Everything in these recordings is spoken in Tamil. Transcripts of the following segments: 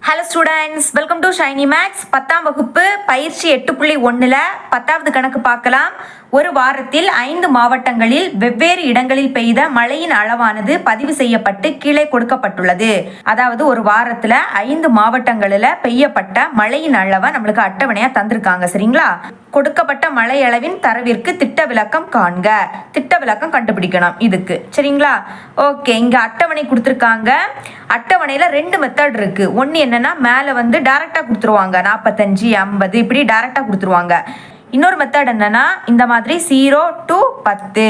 Hello students, welcome to Shiny Max. 10ஆம் வகுப்பு பயிற்சி 8.1ல் 10வது கணக்கு பார்க்கலாம். ஒரு வாரத்தில் 5 மாவட்டங்களில் வெவ்வேறு இடங்களில் பெய்த மழையின் அளவானது பதிவு செய்யப்பட்டு கீழே கொடுக்கப்பட்டுள்ளது. அதாவது ஒரு வாரத்தில் 5 மாவட்டங்களில் பெய்யப்பட்ட மழையின் அளவை நம்மளுக்கு அட்டவணையாக தந்திருக்காங்க. சரிங்களா? கொடுக்கப்பட்ட மழை அளவின் தரவிற்கு திட்ட விளக்கம் காண்க. திட்ட விளக்கம் கண்டுபிடிக்கணும் இதுக்கு. சரிங்களா? ஓகே, இங்கே அட்டவணை கொடுத்துருக்காங்க. அட்டவணையில் 2 மெத்தட் இருக்கு. ஒன்று என்னன்னா, மேலே வந்து டைரக்டாக கொடுத்துருவாங்க, 45, 50 இப்படி டைரக்டாக கொடுத்துருவாங்க. இன்னொரு மெத்தட் என்னன்னா, இந்த மாதிரி 0 to 10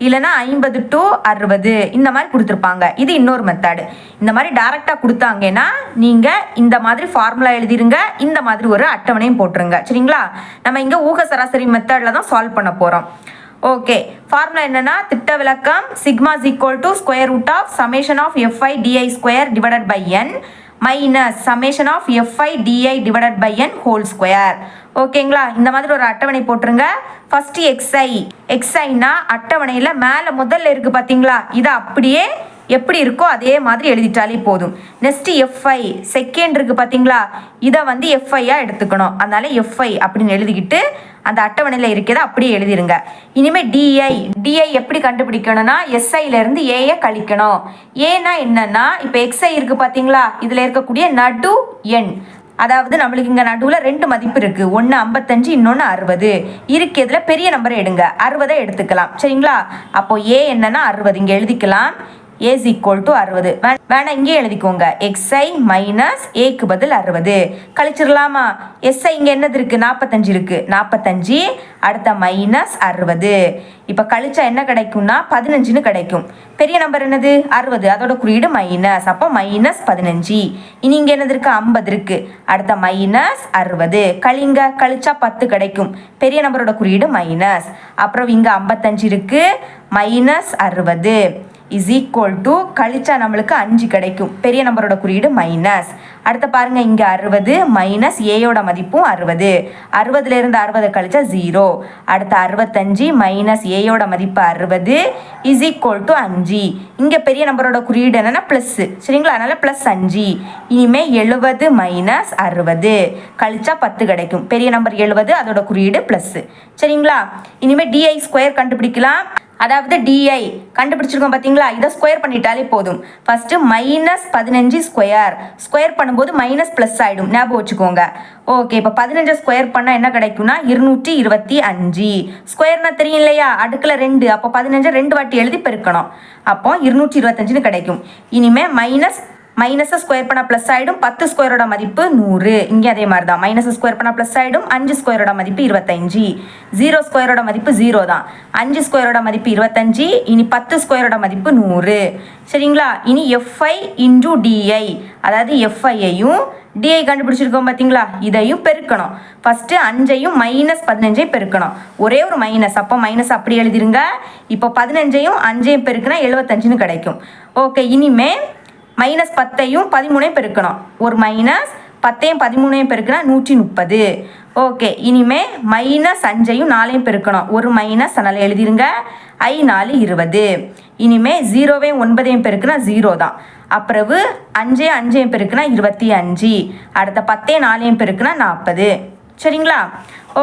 இல்லைன்னா 50 to 60 இந்த மாதிரி கொடுத்துருப்பாங்க. இது இன்னொரு மெத்தட். இந்த மாதிரி டைரக்டாக கொடுத்தாங்கன்னா நீங்கள் இந்த மாதிரி ஃபார்முலா எழுதிருங்க, இந்த மாதிரி ஒரு அட்டவணையும் போட்டுருங்க. சரிங்களா? நம்ம இங்கே ஊக சராசரி மெத்தடில் தான் சால்வ் பண்ண போகிறோம். ஓகே, ஃபார்முலா என்னன்னா, திட்ட விளக்கம் sigma is equal to square root of summation of FI DI square divided by N minus summation of FI D I divided by N whole square. ஓகேங்களா? இந்த மாதிரி ஒரு அட்டவணை போட்டுருங்க. ஃபர்ஸ்ட் எக்ஸ்ஐனா அட்டவணையில் மேலே முதல்ல இருக்கு பார்த்தீங்களா, இதை அப்படியே எப்படி இருக்கோ அதே மாதிரி எழுதிட்டாலே போதும். நெக்ஸ்ட் எஃப்ஐ செகண்ட் இருக்கு பார்த்தீங்களா, இதை வந்து எஃப்ஐயா எடுத்துக்கணும். அதனால எஃப்ஐ அப்படின்னு எழுதிக்கிட்டு அந்த அட்டவணையில் இருக்கிறத அப்படியே எழுதிருங்க. இனிமேல் டிஐ எப்படி கண்டுபிடிக்கணும்னா, எஸ்ஐலேருந்து ஏயை கழிக்கணும். ஏன்னா என்னன்னா, இப்போ எக்ஸ்ஐ இருக்கு பார்த்தீங்களா, இதில் இருக்கக்கூடிய நடு எண், அதாவது நம்மளுக்கு இங்கே நடுவில் 2 மதிப்பு இருக்குது. ஒன்று 55, இன்னொன்று 60 இருக்கு. இதில் பெரிய நம்பரை எடுங்க, 60 எடுத்துக்கலாம். சரிங்களா? அப்போ ஏ என்னன்னா 60 இங்கே எழுதிக்கலாம். ஏ இஸ் ஈக்குவல் டு 60. வேணா இங்கே எழுதிக்கோங்க, எக்ஸ்ஐ மைனஸ் ஏக்கு பதில் 60 கழிச்சிடலாமா? எஸ்ஐ இங்கே என்னது இருக்குது, 45 இருக்குது. 45 அடுத்த மைனஸ் 60. இப்போ கழிச்சா என்ன கிடைக்கும்னா 15ன்னு கிடைக்கும். பெரிய நம்பர் என்னது 60, அதோட குறியீடு மைனஸ், அப்போ மைனஸ் 15. இனி இங்கே என்னது இருக்குது, 50 இருக்குது. அடுத்த மைனஸ் 60 கழிச்சா 10 கிடைக்கும். பெரிய நம்பரோட குறியீடு மைனஸ். அப்புறம் இங்கே 55 இருக்குது, மைனஸ் 60 இஸ் ஈக்குவல் டு கழிச்சா நம்மளுக்கு 5 கிடைக்கும். பெரிய நம்பரோட குறியீடு மைனஸ். அடுத்த பாருங்க, இங்கே 60 மைனஸ் ஏயோட மதிப்பும் 60. 60லேருந்து 60 கழிச்சா 0. அடுத்த 65 மைனஸ் ஏயோட மதிப்பு 60 இஸ் ஈக்குவல் டு 5. இங்கே பெரிய நம்பரோட குறியீடு என்னன்னா ப்ளஸ். சரிங்களா? அதனால ப்ளஸ் 5. இனிமேல் 70 மைனஸ் 60 கழிச்சா 10 கிடைக்கும். பெரிய நம்பர் 70, அதோட குறியீடு ப்ளஸ். சரிங்களா? இனிமேல் டிஐ ஸ்கொயர் கண்டுபிடிக்கலாம். அதாவது டிஐ கண்டுபிடிச்சிருக்கோம் பார்த்தீங்களா, இதை ஸ்கொயர் பண்ணிட்டாலே போதும். ஃபர்ஸ்ட் மைனஸ் 15 ஸ்கொயர் பண்ணும்போது மைனஸ் ப்ளஸ் ஆகிடும், ஞாபகம் வச்சுக்கோங்க. ஓகே, இப்போ 15 ஸ்கொயர் பண்ணால் என்ன கிடைக்கும்னா 225. ஸ்கொயர்னா தெரியும் இல்லையா, அடுக்கில் 2, அப்போ 15 2 வாட்டி எழுதி பெருக்கணும். அப்போ 225ன்னு கிடைக்கும். இனிமேல் மைனஸை ஸ்கொயர் பண்ணால் ப்ளஸ் ஆகிடும். 10 ஸ்கொயரோட மதிப்பு 100. இங்கே அதே மாதிரி தான், மைனஸை ஸ்கொயர் பண்ணால் ப்ளஸ் ஆகிடும். 5 ஸ்கொயரோட மதிப்பு 25. 0 ஸ்கொயரோட மதிப்பு 0 தான். 5 ஸ்கொயரோட மதிப்பு 25. இனி 10 ஸ்கொயரோட மதிப்பு 100. சரிங்களா? இனி எஃப்ஐ இன்டூ டிஐ, அதாவது எஃப்ஐயையும் டிஐ கண்டுபிடிச்சிருக்கோம் பார்த்தீங்களா, இதையும் பெருக்கணும். ஃபர்ஸ்ட் 5ஐயும் மைனஸ் 15ஐயும் பெருக்கணும். ஒரே ஒரு மைனஸ், அப்போ மைனஸ் அப்படி எழுதிருங்க. இப்போ 15ஐயும் 5ஐயும் பெருக்கினா 75ன்னு கிடைக்கும். ஓகே, இனிமே மைனஸ் 10ஐயும் 13ஐயும் பெருக்கணும். ஒரு மைனஸ் 10ஐயும் 13ஐயும் பெருக்கினா 130. ஓகே, இனிமே மைனஸ் 5ஐயும் 4ஐயும் பெருக்கணும். ஒரு மைனஸ், அதனால் எழுதிருங்க. 4 20. இனிமே 0வையும் 9ஐயும் பெருக்கினா 0 தான். அப்புறவு 5ஐயும் பெருக்கினா 25. அடுத்த 10ஐயும் 4ஐயும் பெருக்கினா 40. சரிங்களா?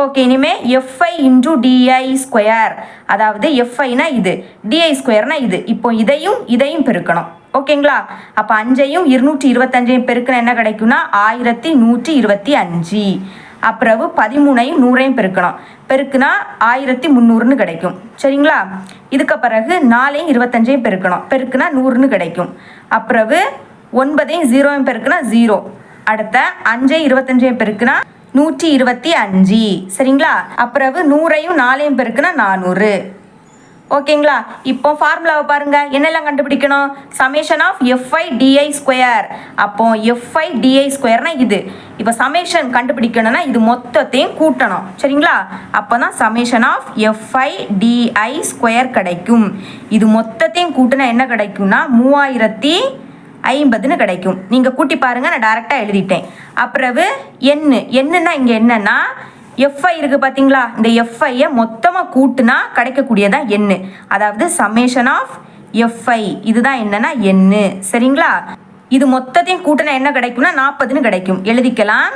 ஓகே, இனிமே எஃப்ஐ இன்டூ டிஐ ஸ்கொயர், அதாவது எஃப்ஐனா இது, டிஐ ஸ்கொயர்னா இது. இப்போ இதையும் பெருக்கணும். ஓகேங்களா? அப்போ 5ஐயும் 225ஐயும் பெருக்கினா என்ன கிடைக்கும்னா 1125. அப்புறம் 13ஐயும் 100ஐயும் பெருக்கணும். பெருக்குனா 1300ன்னு கிடைக்கும். சரிங்களா? இதுக்கு பிறகு 4ஐயும் 25ஐயும் பெருக்கணும். பெருக்குனா 100ன்னு கிடைக்கும். அப்புறம் 9ஐயும் 0ஐயும் பெருக்குனா 0. அடுத்த 5ஐயும் 25ஐயும் பெருக்குனா 125. சரிங்களா? அப்புறம் 100ஐயும் 4ஐயும் பெருக்குனா 400. ஓகேங்களா? இப்போ ஃபார்முலாவை பாருங்க, என்னெல்லாம் கண்டுபிடிக்கணும். Summation of FI DI square. அப்போ எஃப்ஐ டிஐ ஸ்கொயர்னா இது. இப்போ சமேஷன் கண்டுபிடிக்கணும்னா இது மொத்தத்தையும் கூட்டணும். சரிங்களா? அப்போ தான் summation of FI DI square கிடைக்கும். இது மொத்தத்தையும் கூட்டினா என்ன கிடைக்கும்னா 3050ன்னு கிடைக்கும். நீங்கள் கூட்டி பாருங்க, நான் டைரெக்டாக எழுதிட்டேன். அப்புறம் என்னன்னா இங்கே என்னன்னா எஃப்ஐ இருக்குது பார்த்தீங்களா, இந்த எஃப்ஐயை மொத்தமாக கூட்டுனா கிடைக்கக்கூடியதான் எண்ணு, அதாவது சமேஷன் ஆஃப் எஃப்ஐ. இதுதான் என்னன்னா எண்ணு. சரிங்களா? இது மொத்தத்தையும் கூட்டினா என்ன கிடைக்கும்னா 40ன்னு கிடைக்கும். எழுதிக்கலாம்.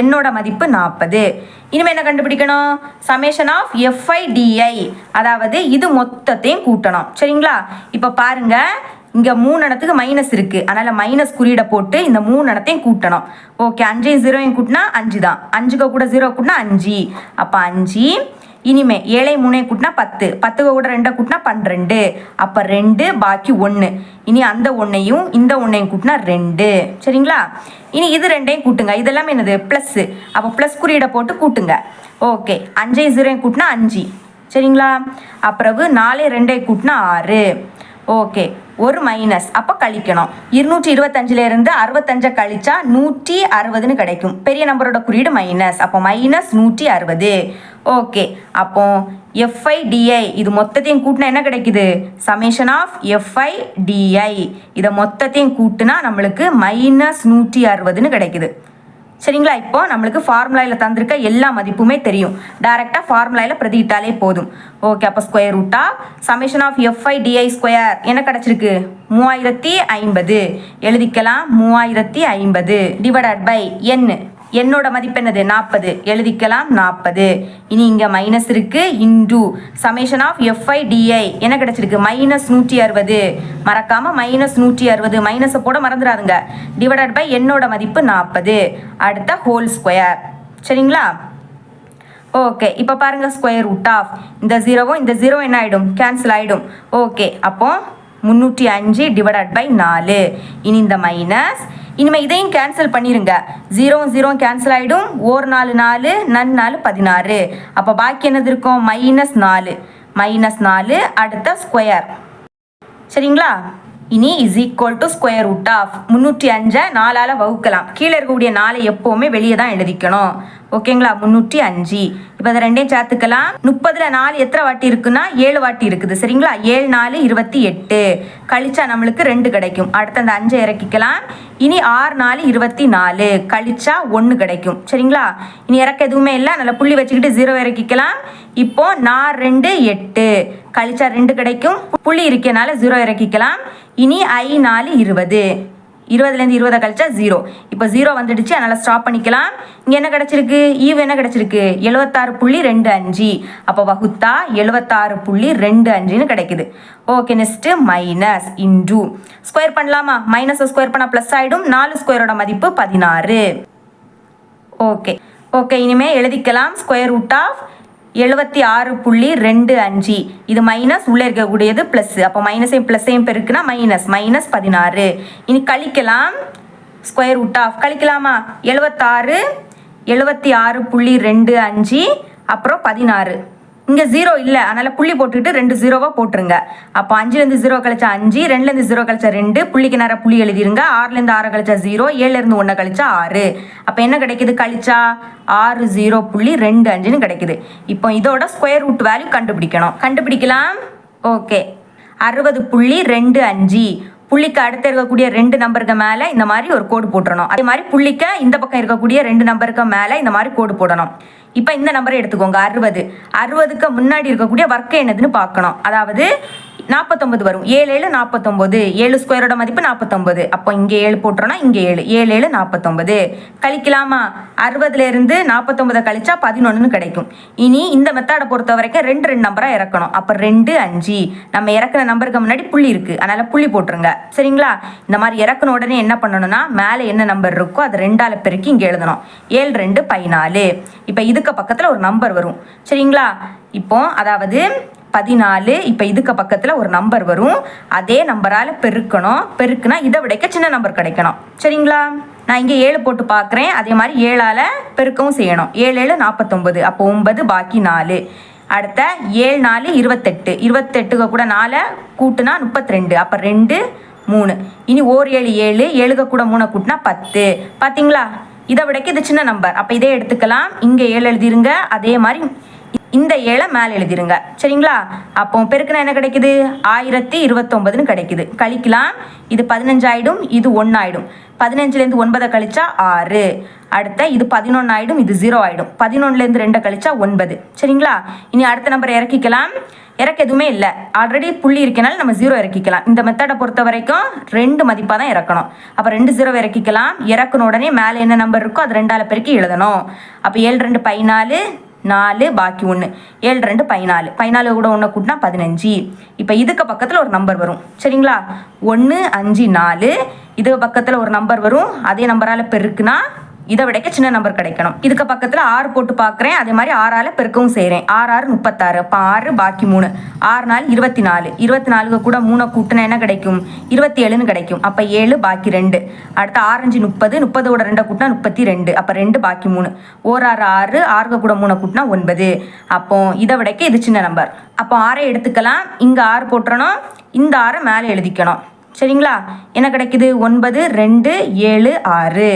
என்னோட மதிப்பு 40. இனிமேல் என்ன கண்டுபிடிக்கணும்? சமேஷன் ஆஃப் எஃப்ஐ டிஐ, அதாவது இது மொத்தத்தையும் கூட்டணும். சரிங்களா? இப்போ பாருங்க, இங்கே 3 இடத்துக்கு மைனஸ் இருக்குது, அதனால் மைனஸ் குறியீடை போட்டு இந்த 3 இடத்தையும் கூட்டணும். ஓகே, 5 0 கூட்டினா 5 தான். 5 கூட 0 கூட்டினா 5. அப்போ 5. இனிமே 7 3 கூட்டினா 10, 10 கூட 2 கூட்டினா 12. அப்போ 2 பாக்கி 1. இனி அந்த 1ஐயும் இந்த 1ஐயும் கூட்டினா 2. சரிங்களா? இனி இது 2ஐயும் கூட்டுங்க. இதெல்லாம் என்னது? ப்ளஸ். அப்போ ப்ளஸ் குறியீடை போட்டு கூட்டுங்க. ஓகே, 5 0 கூட்டினா 5. சரிங்களா? அப்புறம் 4 2 கூட்டினா 6. ஓகே, ஒரு மைனஸ், அப்போ கழிக்கணும். 225லேருந்து 65 கழிச்சா 160ன்னு கிடைக்கும். பெரிய நம்பரோட குறியீடு மைனஸ், அப்போ மைனஸ் 160. ஓகே, அப்போ எஃப்ஐ டிஐ இது மொத்தத்தையும் கூட்டினா என்ன கிடைக்குது? சமேஷன் ஆஃப் எஃப்ஐ டிஐ இதை மொத்தத்தையும் கூட்டினா நம்மளுக்கு மைனஸ் 160ன்னு கிடைக்குது. சரிங்களா? இப்போ நம்மளுக்கு ஃபார்முலாவில் தந்திருக்க எல்லா மதிப்புமே தெரியும். டைரெக்டாக ஃபார்முலாவில் பிரதியிட்டாலே போதும். ஓகே, அப்போ ஸ்கொயர் ரூட்டா summation of FI DI square என்ன கிடச்சிருக்கு? 3050. எழுதிக்கலாம். 3050 டிவைடட் பை என். என்னோட மதிப்பு என்னது? 40. எழுதிக்கலாம் 40. இனி இங்கே மைனஸ் இருக்கு. Into summation of FI D I என்ன கிடைச்சிருக்கு? மைனஸ் 160. மறக்காம மைனஸ் 160 மைனஸை போட மறந்துடாதுங்க. டிவைடட் பை என்னோட மதிப்பு 40. அடுத்த ஹோல் ஸ்கொயர். சரிங்களா? ஓகே, இப்போ பாருங்க, ஸ்கொயர் ரூட் ஆஃப் இந்த 0வும் இந்த 0 என்ன ஆகிடும்? கேன்சல் ஆகிடும். ஓகே, அப்போ 305 டிவைடட் பை 4. இனி இந்த மைனஸ், இனிமேல் இதையும் கேன்சல் பண்ணிடுங்க. 0 0 கேன்சல் ஆகிடும். 1 4 4 4 16. அப்போ பாக்கி என்னது இருக்கும்? மைனஸ் 4. அடுத்த ஸ்கொயர். சரிங்களா? இனி is equal to square root of 305 4ஆல் வகுக்கலாம். கீழே இருக்கக்கூடிய 4 எப்போவுமே வெளியே தான் எழுதிக்கணும். ஓகேங்களா? 305. இப்போ அதை ரெண்டையும் சேர்த்துக்கலாம். 30ல் 4 எத்தனை வாட்டி இருக்குன்னா 7 வாட்டி இருக்குது. சரிங்களா? 7 4 28. கழிச்சா நம்மளுக்கு 2 கிடைக்கும். அடுத்து அந்த 5 இறக்கிக்கலாம். இனி 6 4 24. கழிச்சா 1 கிடைக்கும். சரிங்களா? இனி இறக்க எதுவுமே இல்லை, நல்லா புள்ளி வச்சுக்கிட்டு 0 இறக்கிக்கலாம். இப்போ 4 2 8. கழிச்சா 2 கிடைக்கும். புள்ளி இருக்கனால 0 இறக்கிக்கலாம். இனி I 4 20. 20லேருந்து 20 கழிச்சா 0. இப்போ 0 வந்துடுச்சு, அதனால் ஸ்டாப் பண்ணிக்கலாம். இங்கே என்ன கிடச்சிருக்கு? ஈவ் என்ன கிடச்சிருக்கு? 76.25. அப்போ வகுத்தா 76.25ன்னு கிடைக்குது. Okay, next minus into square பண்ணலாமா? மைனஸை ஸ்கொயர் பண்ணால் ப்ளஸ் ஆகிடும். 4 ஸ்கொயரோட மதிப்பு 16. ஓகே, இனிமேல் எழுதிக்கலாம். Square root of 76.25. இது மைனஸ், உள்ளே இருக்கக்கூடியது ப்ளஸ். அப்போ மைனஸையும் ப்ளஸ்ஸையும் பெருக்குனா மைனஸ் 16. இனி கழிக்கலாம். Square root of கழிக்கலாமா? 76.25 அப்புறம் 16. இங்கே 0 இல்லை, அதனால் புள்ளி போட்டுக்கிட்டு 2 0வா போட்டுருங்க. அப்போ 5லேருந்து 0 கழிச்சா 5, 2லேருந்து 0 கழிச்சா 2, புள்ளிக்கு நேரம் புள்ளி எழுதிருங்க. 6லேருந்து 6 கழிச்சா 0, 7லேருந்து 1 கழிச்சா 6. அப்போ என்ன கிடைக்குது? கழிச்சா 60.25ன்னு கிடைக்குது. இப்போ இதோட ஸ்கொயர் ரூட் வேல்யூ கண்டுபிடிக்கலாம். ஓகே, 60.25. புள்ளிக்கு அடுத்து இருக்கக்கூடிய 2 நம்பருக்கு மேலே இந்த மாதிரி ஒரு கோடு போட்டுறணும். அதே மாதிரி புள்ளிக்கு இந்த பக்கம் இருக்கக்கூடிய 2 நம்பருக்கு மேலே இந்த மாதிரி கோடு போடணும். இப்போ இந்த நம்பரை எடுத்துக்கோங்க. 60க்கு முன்னாடி இருக்கக்கூடிய வர்க்கம் என்னதுன்னு பார்க்கணும். அதாவது 49 வரும். 7 7 49. 7 ஸ்கொயரோட மதிப்பு 49. அப்போ இங்கே 7 போட்டுறோன்னா இங்கே 7 7 7 49. கழிக்கலாமா? 60லேருந்து 49 கழிச்சா 11ன்னு கிடைக்கும். இனி இந்த மெத்தடை பொறுத்த வரைக்கும் 2 நம்பராக இறக்கணும். அப்போ 2 5. நம்ம இறக்குற நம்பருக்கு முன்னாடி புள்ளி இருக்குது, அதனால் புள்ளி போட்டுருங்க. சரிங்களா? இந்த மாதிரி இறக்குன உடனே என்ன பண்ணணும்னா மேலே என்ன நம்பர் இருக்கோ அதை 2ஆல் பெருக்கி இங்கே எழுதணும். 7 2 14. இப்போ இதுக்கு பக்கத்தில் ஒரு நம்பர் வரும். சரிங்களா? இப்போ அதாவது 14. இப்போ இதுக்கு பக்கத்தில் ஒரு நம்பர் வரும், அதே நம்பரால் பெருக்குனா இதை விடைக்க சின்ன நம்பர் கிடைக்கணும். சரிங்களா? நான் இங்கே 7 போட்டு பார்க்குறேன். அதே மாதிரி 7ஆல் பெருக்கவும் செய்யணும். 7 7 49. அப்போ 9 பாக்கி 4. அடுத்த 7 4 28. 28க்கு கூட 4 கூட்டுனா 32. அப்போ 2 3. இனி 1 7 7. 7க்கு கூட 3 கூட்டினா 10. பார்த்தீங்களா? இதை விடைக்க இது சின்ன நம்பர். அப்போ இதே எடுத்துக்கலாம். இங்கே 7 எழுதிருங்க. அதே மாதிரி இந்த 7 மேலே எழுதிருங்க. சரிங்களா? அப்போ பெருக்குனா என்ன கிடைக்குது? 1029 கிடைக்குது. கழிக்கலாம். இது 15 ஆயிடும், இது 1 ஆயிடும். 15லேருந்து 9 கழிச்சா 6. அடுத்த இது 11 ஆயிடும், இது 0 ஆயிடும். 11லேருந்து 2 கழிச்சா 9. சரிங்களா? இனி அடுத்த நம்பர் இறக்கிக்கலாம். இறக்க எதுவுமே இல்லை, ஆல்ரெடி புள்ளி இருக்கனால நம்ம 0 இறக்கிக்கலாம். இந்த மெத்தடை பொறுத்த வரைக்கும் 2 மதிப்பாக தான் இறக்கணும். அப்போ 2 0 இறக்கிக்கலாம். இறக்கணும் உடனே மேலே என்ன நம்பர் இருக்கோ அது 2ஆல் பெருக்கி எழுதணும். அப்போ 7 2 14, 4 பாக்கி 1. 7 2 14, 14 கூட 1 கூட்டினா 15. இப்போ இதுக்கு பக்கத்தில் ஒரு நம்பர் வரும். சரிங்களா? 1 5 4. இதுக்கு பக்கத்தில் ஒரு நம்பர் வரும். அதே நம்பரால் பெருக்குனா இதை விடைக்க சின்ன நம்பர் கிடைக்கணும். இதுக்கு பக்கத்தில் 6 போட்டு பார்க்குறேன். அதே மாதிரி 6ஆல் பெருக்கவும் செய்கிறேன். 6 6 36. அப்போ 6 பாக்கி 3. 6 4 24. 24 கூட 3 கூட்டினா என்ன கிடைக்கும்? 27ன்னு கிடைக்கும். அப்போ 7 பாக்கி 2. அடுத்து 6 5 30. 30 கூட 2 கூட்டினா 32. அப்போ 2 பாக்கி 3. 1 6 6. 6 கூட 3 கூட்டினா 9. அப்போ இதை விடைக்க இது சின்ன நம்பர். அப்போ 6 எடுத்துக்கலாம். இங்கே 6 போட்டுறணும். இந்த 6 மேலே எழுதிக்கணும். சரிங்களா? என்ன கிடைக்குது? 9 2 7 6.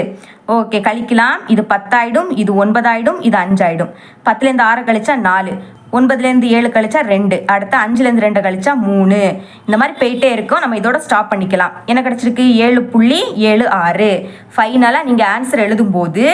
ஓகே, கழிக்கலாம். இது 10 ஆயிடும், இது 9 ஆயிடும், இது 5 ஆயிடும். 10லேருந்து 6 கழிச்சா 4. 9லேருந்து 7 கழிச்சா 2. அடுத்து 5லேருந்து 2 கழிச்சா 3. இந்த மாதிரி போயிட்டே இருக்கும். நம்ம இதோட ஸ்டாப் பண்ணிக்கலாம். என்ன கிடைச்சிருக்கு? 7.76. ஃபைனலாக நீங்கள் ஆன்சர் எழுதும்போது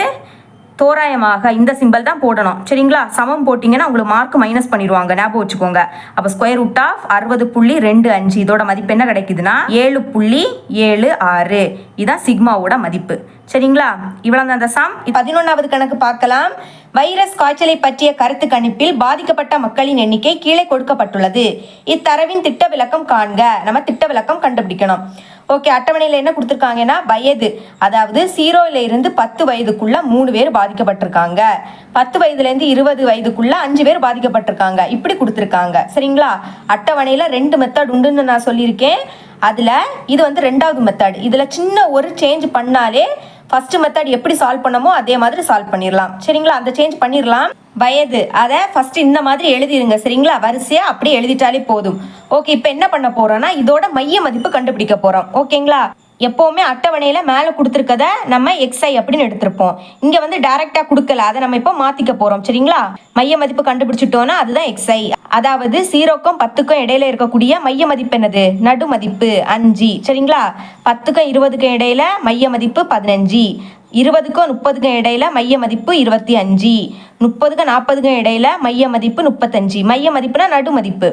தோராயமாக இந்த சிம்பிள் தான் போடணும். சரிங்களா? சமம் போட்டிங்கன்னா உங்களுக்கு மார்க் மைனஸ் பண்ணிடுவாங்க, ஞாபகம் வச்சுக்கோங்க. அப்போ ஸ்கொயர் ரூட் ஆஃப் 60.25 இதோட மதிப்பு என்ன கிடைக்குதுன்னா 7.76. இதுதான் சிக்மாவோட மதிப்பு. சரிங்களா? இவ்வளோ தான் அந்த சம். 11வது கணக்கு பார்க்கலாம். வைரஸ் காய்ச்சலை பற்றிய கருத்து கணிப்பில் பாதிக்கப்பட்ட மக்களின் எண்ணிக்கை கீழே கொடுக்கப்பட்டுள்ளது. இத்தரவின் திட்ட விளக்கம் காண்க. நம்ம திட்ட விளக்கம் கண்டுபிடிக்கணும். ஓகே, அட்டவணையில் என்ன கொடுத்துருக்காங்கன்னா வயது, அதாவது 0லேருந்து 10 வயதுக்குள்ள 3 பேர் பாதிக்கப்பட்டிருக்காங்க. 10 வயதுலேருந்து 20 வயதுக்குள்ள 5 பேர் பாதிக்கப்பட்டிருக்காங்க. இப்படி கொடுத்துருக்காங்க. சரிங்களா? அட்டவணையில் 2 மெத்தட் உண்டுன்னு நான் சொல்லியிருக்கேன். அதில் இது வந்து 2வது மெத்தட். இதில் சின்ன ஒரு சேஞ்ச் பண்ணாலே ஃபர்ஸ்ட் மெத்தட் எப்படி சால்வ் பண்ணமோ அதே மாதிரி சால்வ் பண்ணிடலாம். சரிங்களா? அந்த சேஞ்ச் பண்ணிடலாம். வயது அதை ஃபர்ஸ்ட் இந்த மாதிரி எழுதிருங்க. சரிங்களா? வரிசையாக அப்படியே எழுதிட்டாலே போதும். ஓகே, இப்போ என்ன பண்ண போறோம்னா இதோட மைய மதிப்பு கண்டுபிடிக்க போறோம். ஓகேங்களா? எப்போவுமே அட்டவணையில் மேலே கொடுத்துருக்கத நம்ம எக்ஸ்ஐ அப்படின்னு எடுத்திருப்போம். இங்கே வந்து டைரெக்டாக கொடுக்கல, அதை நம்ம இப்போ மாற்றிக்க போகிறோம். சரிங்களா? மைய மதிப்பு கண்டுபிடிச்சிட்டோன்னா அதுதான் எக்ஸ்ஐ. அதாவது 0க்கும் 10க்கும் இடையில இருக்கக்கூடிய மைய மதிப்பு என்னது? நடு மதிப்பு 5. சரிங்களா? 10க்கும் 20க்கும் இடையில மைய மதிப்பு 15. 20க்கும் 30க்கும் இடையில மைய மதிப்பு 25. 30க்கும் 40க்கும் இடையில மைய மதிப்பு 35. மைய மதிப்புனா நடு மதிப்பு.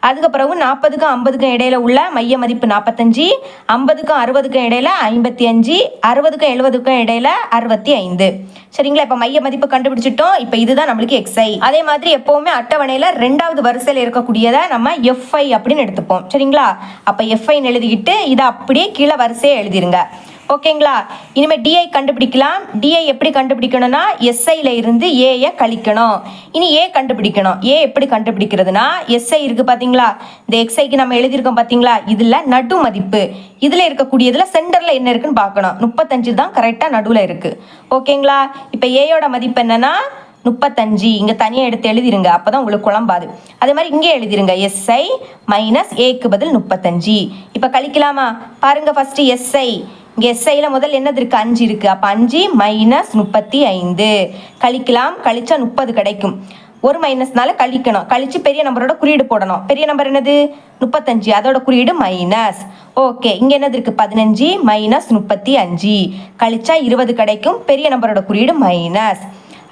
அதுக்கு பிறகு 40க்கும் 50க்கும் இடையில உள்ள மைய மதிப்பு 45. 50க்கும் 60க்கும் இடையில 55. 60க்கும் 70க்கும் இடையில 65. சரிங்களா? இப்போ மைய மதிப்பு கண்டுபிடிச்சிட்டோம். இப்போ இதுதான் நம்மளுக்கு எக்ஸ்ஐ. அதே மாதிரி எப்பவுமே அட்டவணையில் 2வது வரிசையில் இருக்கக்கூடியதை நம்ம எஃப்ஐ அப்படின்னு எடுத்துப்போம். சரிங்களா? அப்போ எஃப்ஐன்னு எழுதிக்கிட்டு இதை அப்படியே கீழே வரிசையை எழுதிருங்க. ஓகேங்களா? இனிமேல் டிஐ கண்டுபிடிக்கலாம். டிஐ எப்படி கண்டுபிடிக்கணும்னா எஸ்ஐல இருந்து ஏயை கழிக்கணும். இனி ஏ கண்டுபிடிக்கணும். ஏ எப்படி கண்டுபிடிக்கிறதுனா எஸ்ஐ இருக்கு பார்த்தீங்களா? இந்த எக்ஸ்ஐக்கு நம்ம எழுதியிருக்கோம் பார்த்தீங்களா? இதில் நடு மதிப்பு இதில் இருக்கக்கூடியதில் சென்டரில் என்ன இருக்குன்னு பார்க்கணும். 35 தான் கரெக்டாக நடுவில் இருக்குது. ஓகேங்களா? இப்போ ஏயோட மதிப்பு என்னன்னா 35. இங்கே தனியாக எடுத்து எழுதிருங்க, அப்போ தான் உங்களுக்கு குழம்பாது. அதே மாதிரி இங்கே எழுதிருங்க எஸ்ஐ மைனஸ் ஏக்கு பதில் 35. இப்போ கழிக்கலாமா? பாருங்கள் ஃபஸ்ட்டு எஸ்ஐ. இங்கே எஸ்ஐயில் முதல் என்னது இருக்குது? 5 இருக்குது. அப்போ 5 மைனஸ் 35 கழிக்கலாம். கழிச்சா 30 கிடைக்கும். ஒரு மைனஸ்னால கழிக்கணும். கழிச்சு பெரிய நம்பரோட குறியீடு போடணும். பெரிய நம்பர் என்னது? 35. அதோட குறியீடு மைனஸ். ஓகே, இங்கே என்னது இருக்குது? 15 மைனஸ் 35 கழிச்சா 20 கிடைக்கும். பெரிய நம்பரோட குறியீடு மைனஸ்.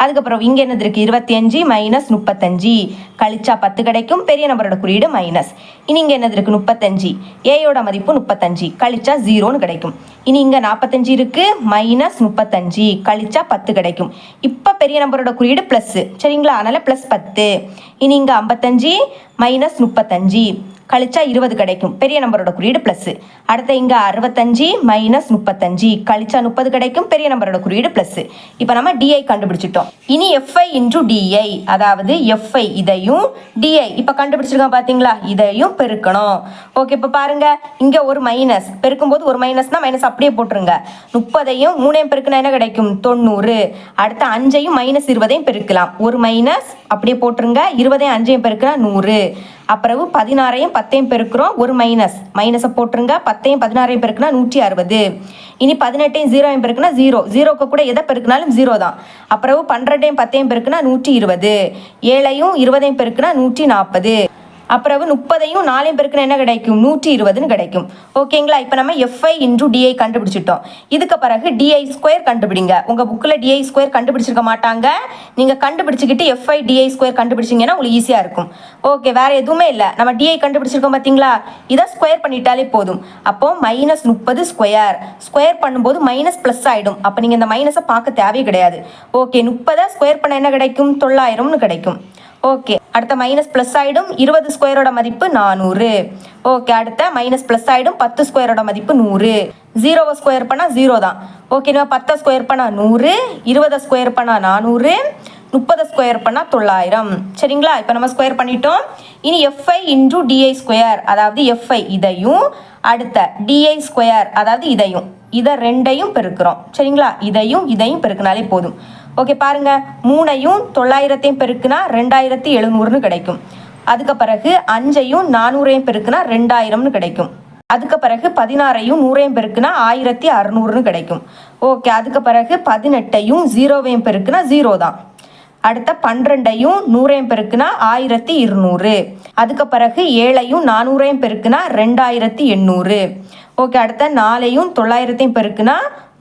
அதுக்கப்புறம் இங்கே என்னது இருக்குது? 25 மைனஸ் 35 கழிச்சா 10 கிடைக்கும். பெரிய நம்பரோட குறியீடு மைனஸ். இனி இங்கே என்னது இருக்குது? 35. ஏயோட மதிப்பு 35 கழிச்சா 0ன்னு கிடைக்கும். இனி இங்கே 45 இருக்குது. மைனஸ் 35 கழிச்சா 10 கிடைக்கும். இப்போ பெரிய நம்பரோட குறியீடு ப்ளஸ். சரிங்களா? அதனால் ப்ளஸ் 10. இனி இங்கே 55 மைனஸ் 35 கழிச்சா 20 கிடைக்கும். பெரிய நம்பரோட குறியீடு ப்ளஸ். அடுத்து இங்கே 65 மைனஸ் 35 கழிச்சா 30 கிடைக்கும். பெரிய நம்பரோட குறியீடு ப்ளஸ். இப்போ நம்ம டிஐ கண்டுபிடிச்சிட்டோம். இனி எஃப்ஐ இன்டூ டிஐ, அதாவது எஃப்ஐ இதையும் டிஐ இப்போ கண்டுபிடிச்சிருக்கோம் பார்த்தீங்களா? இதையும் பெருக்கணும். ஓகே, இப்போ பாருங்க இங்கே ஒரு மைனஸ் பெருக்கும்போது ஒரு மைனஸ்னா மைனஸ் அப்படியே போட்டுருங்க. 30ஐயும் 3ஐயும் பெருக்குனா என்ன கிடைக்கும்? 90. அடுத்து 5ஐயும் மைனஸ் 20ஐயும் பெருக்கலாம். ஒரு மைனஸ் அப்படியே போட்டுருங்க. 20ஐயும் 5ஐயும் பெருக்குனா 100. அப்புறம் 16ஐயும் 10ஐயும் பெருக்கிறோம், ஒரு மைனஸை போட்டுருங்க. 10ஐயும் 16ஐயும் பெருக்குனா 160. இனி 18ஐயும் 0ஐயும் பெருக்குனா 0, 0க்கு கூட எதை பெருக்கினாலும் 0 தான். அப்புறம் 12ஐயும் 10ஐயும் பெருக்குனா 120, 7ஐயும் 20ஐயும் பெருக்குனா 140. அப்புறம் 30ஐயும் 4ஐயும் பெருக்குனா என்ன கிடைக்கும்? 120ன்னு கிடைக்கும். ஓகேங்களா? இப்போ நம்ம FI இன்டு DI கண்டுபிடிச்சிட்டோம். இதுக்கு பிறகு DI ஸ்கொயர் கண்டுபிடிங்க. உங்கள் புக்கில் DI ஸ்கொயர் கண்டுபிடிச்சிருக்க மாட்டாங்க. நீங்கள் கண்டுபிடிச்சிக்கிட்டு FI DI ஸ்கொயர் கண்டுபிடிச்சிங்கன்னா உங்களுக்கு ஈஸியாக இருக்கும். ஓகே, வேறு எதுவுமே இல்லை. நம்ம DI கண்டுபிடிச்சிருக்கோம் பார்த்தீங்களா? இதை ஸ்கொயர் பண்ணிட்டாலே போதும். அப்போ -30 ஸ்கொயர். ஸ்கொயர் பண்ணும்போது மைனஸ் ப்ளஸ் ஆகிடும். அப்போ நீங்கள் இந்த மைனஸை பார்க்க தேவையே கிடையாது. ஓகே, 30 ஸ்கொயர் பண்ண என்ன கிடைக்கும்? 900ன்னு கிடைக்கும். ஓகே, அடுத்த மைனஸ் ப்ளஸ் ஆகிடும். 20 ஸ்கொயரோட மதிப்பு 400. ஓகே, அடுத்த மைனஸ் ப்ளஸ் ஆகிடும். 10 ஸ்கொயரோட மதிப்பு 100. 0வை ஸ்கொயர் பண்ணால் 0 தான். ஓகே, நம்ம 10 ஸ்கொயர் பண்ணால் 100, 20 ஸ்கொயர் பண்ணால் 400, 30 ஸ்கொயர் பண்ணால் 900. சரிங்களா? இப்போ நம்ம ஸ்கொயர் பண்ணிட்டோம். இனி FI இன்டு DI ஸ்கொயர், அதாவது FI இதையும் அடுத்த DI ஸ்கொயர் அதாவது இதை ரெண்டையும் பெருக்கிறோம். சரிங்களா? இதையும் பெருக்கினாலே போதும். ஓகே, பாருங்க, 3ஐயும் 900ஐயும் பெருக்குனா 2700ன்னு கிடைக்கும். அதுக்கு பிறகு 5ஐயும் 400ஐயும் பெருக்குனா 2000ன்னு கிடைக்கும். அதுக்கு பிறகு 16ஐயும் 100ஐயும் பெருக்குனா 1600ன்னு கிடைக்கும். ஓகே, அதுக்கு பிறகு 18ஐயும் 0வையும் பெருக்குனா 0 தான். அடுத்த 12ஐயும் 100ஐயும் பெருக்குனா 1200. அதுக்கு பிறகு 7ஐயும் 400ஐயும் பெருக்குனா 2800. ஓகே, அடுத்த 4ஐயும் 900ஐயும் பெருக்குனா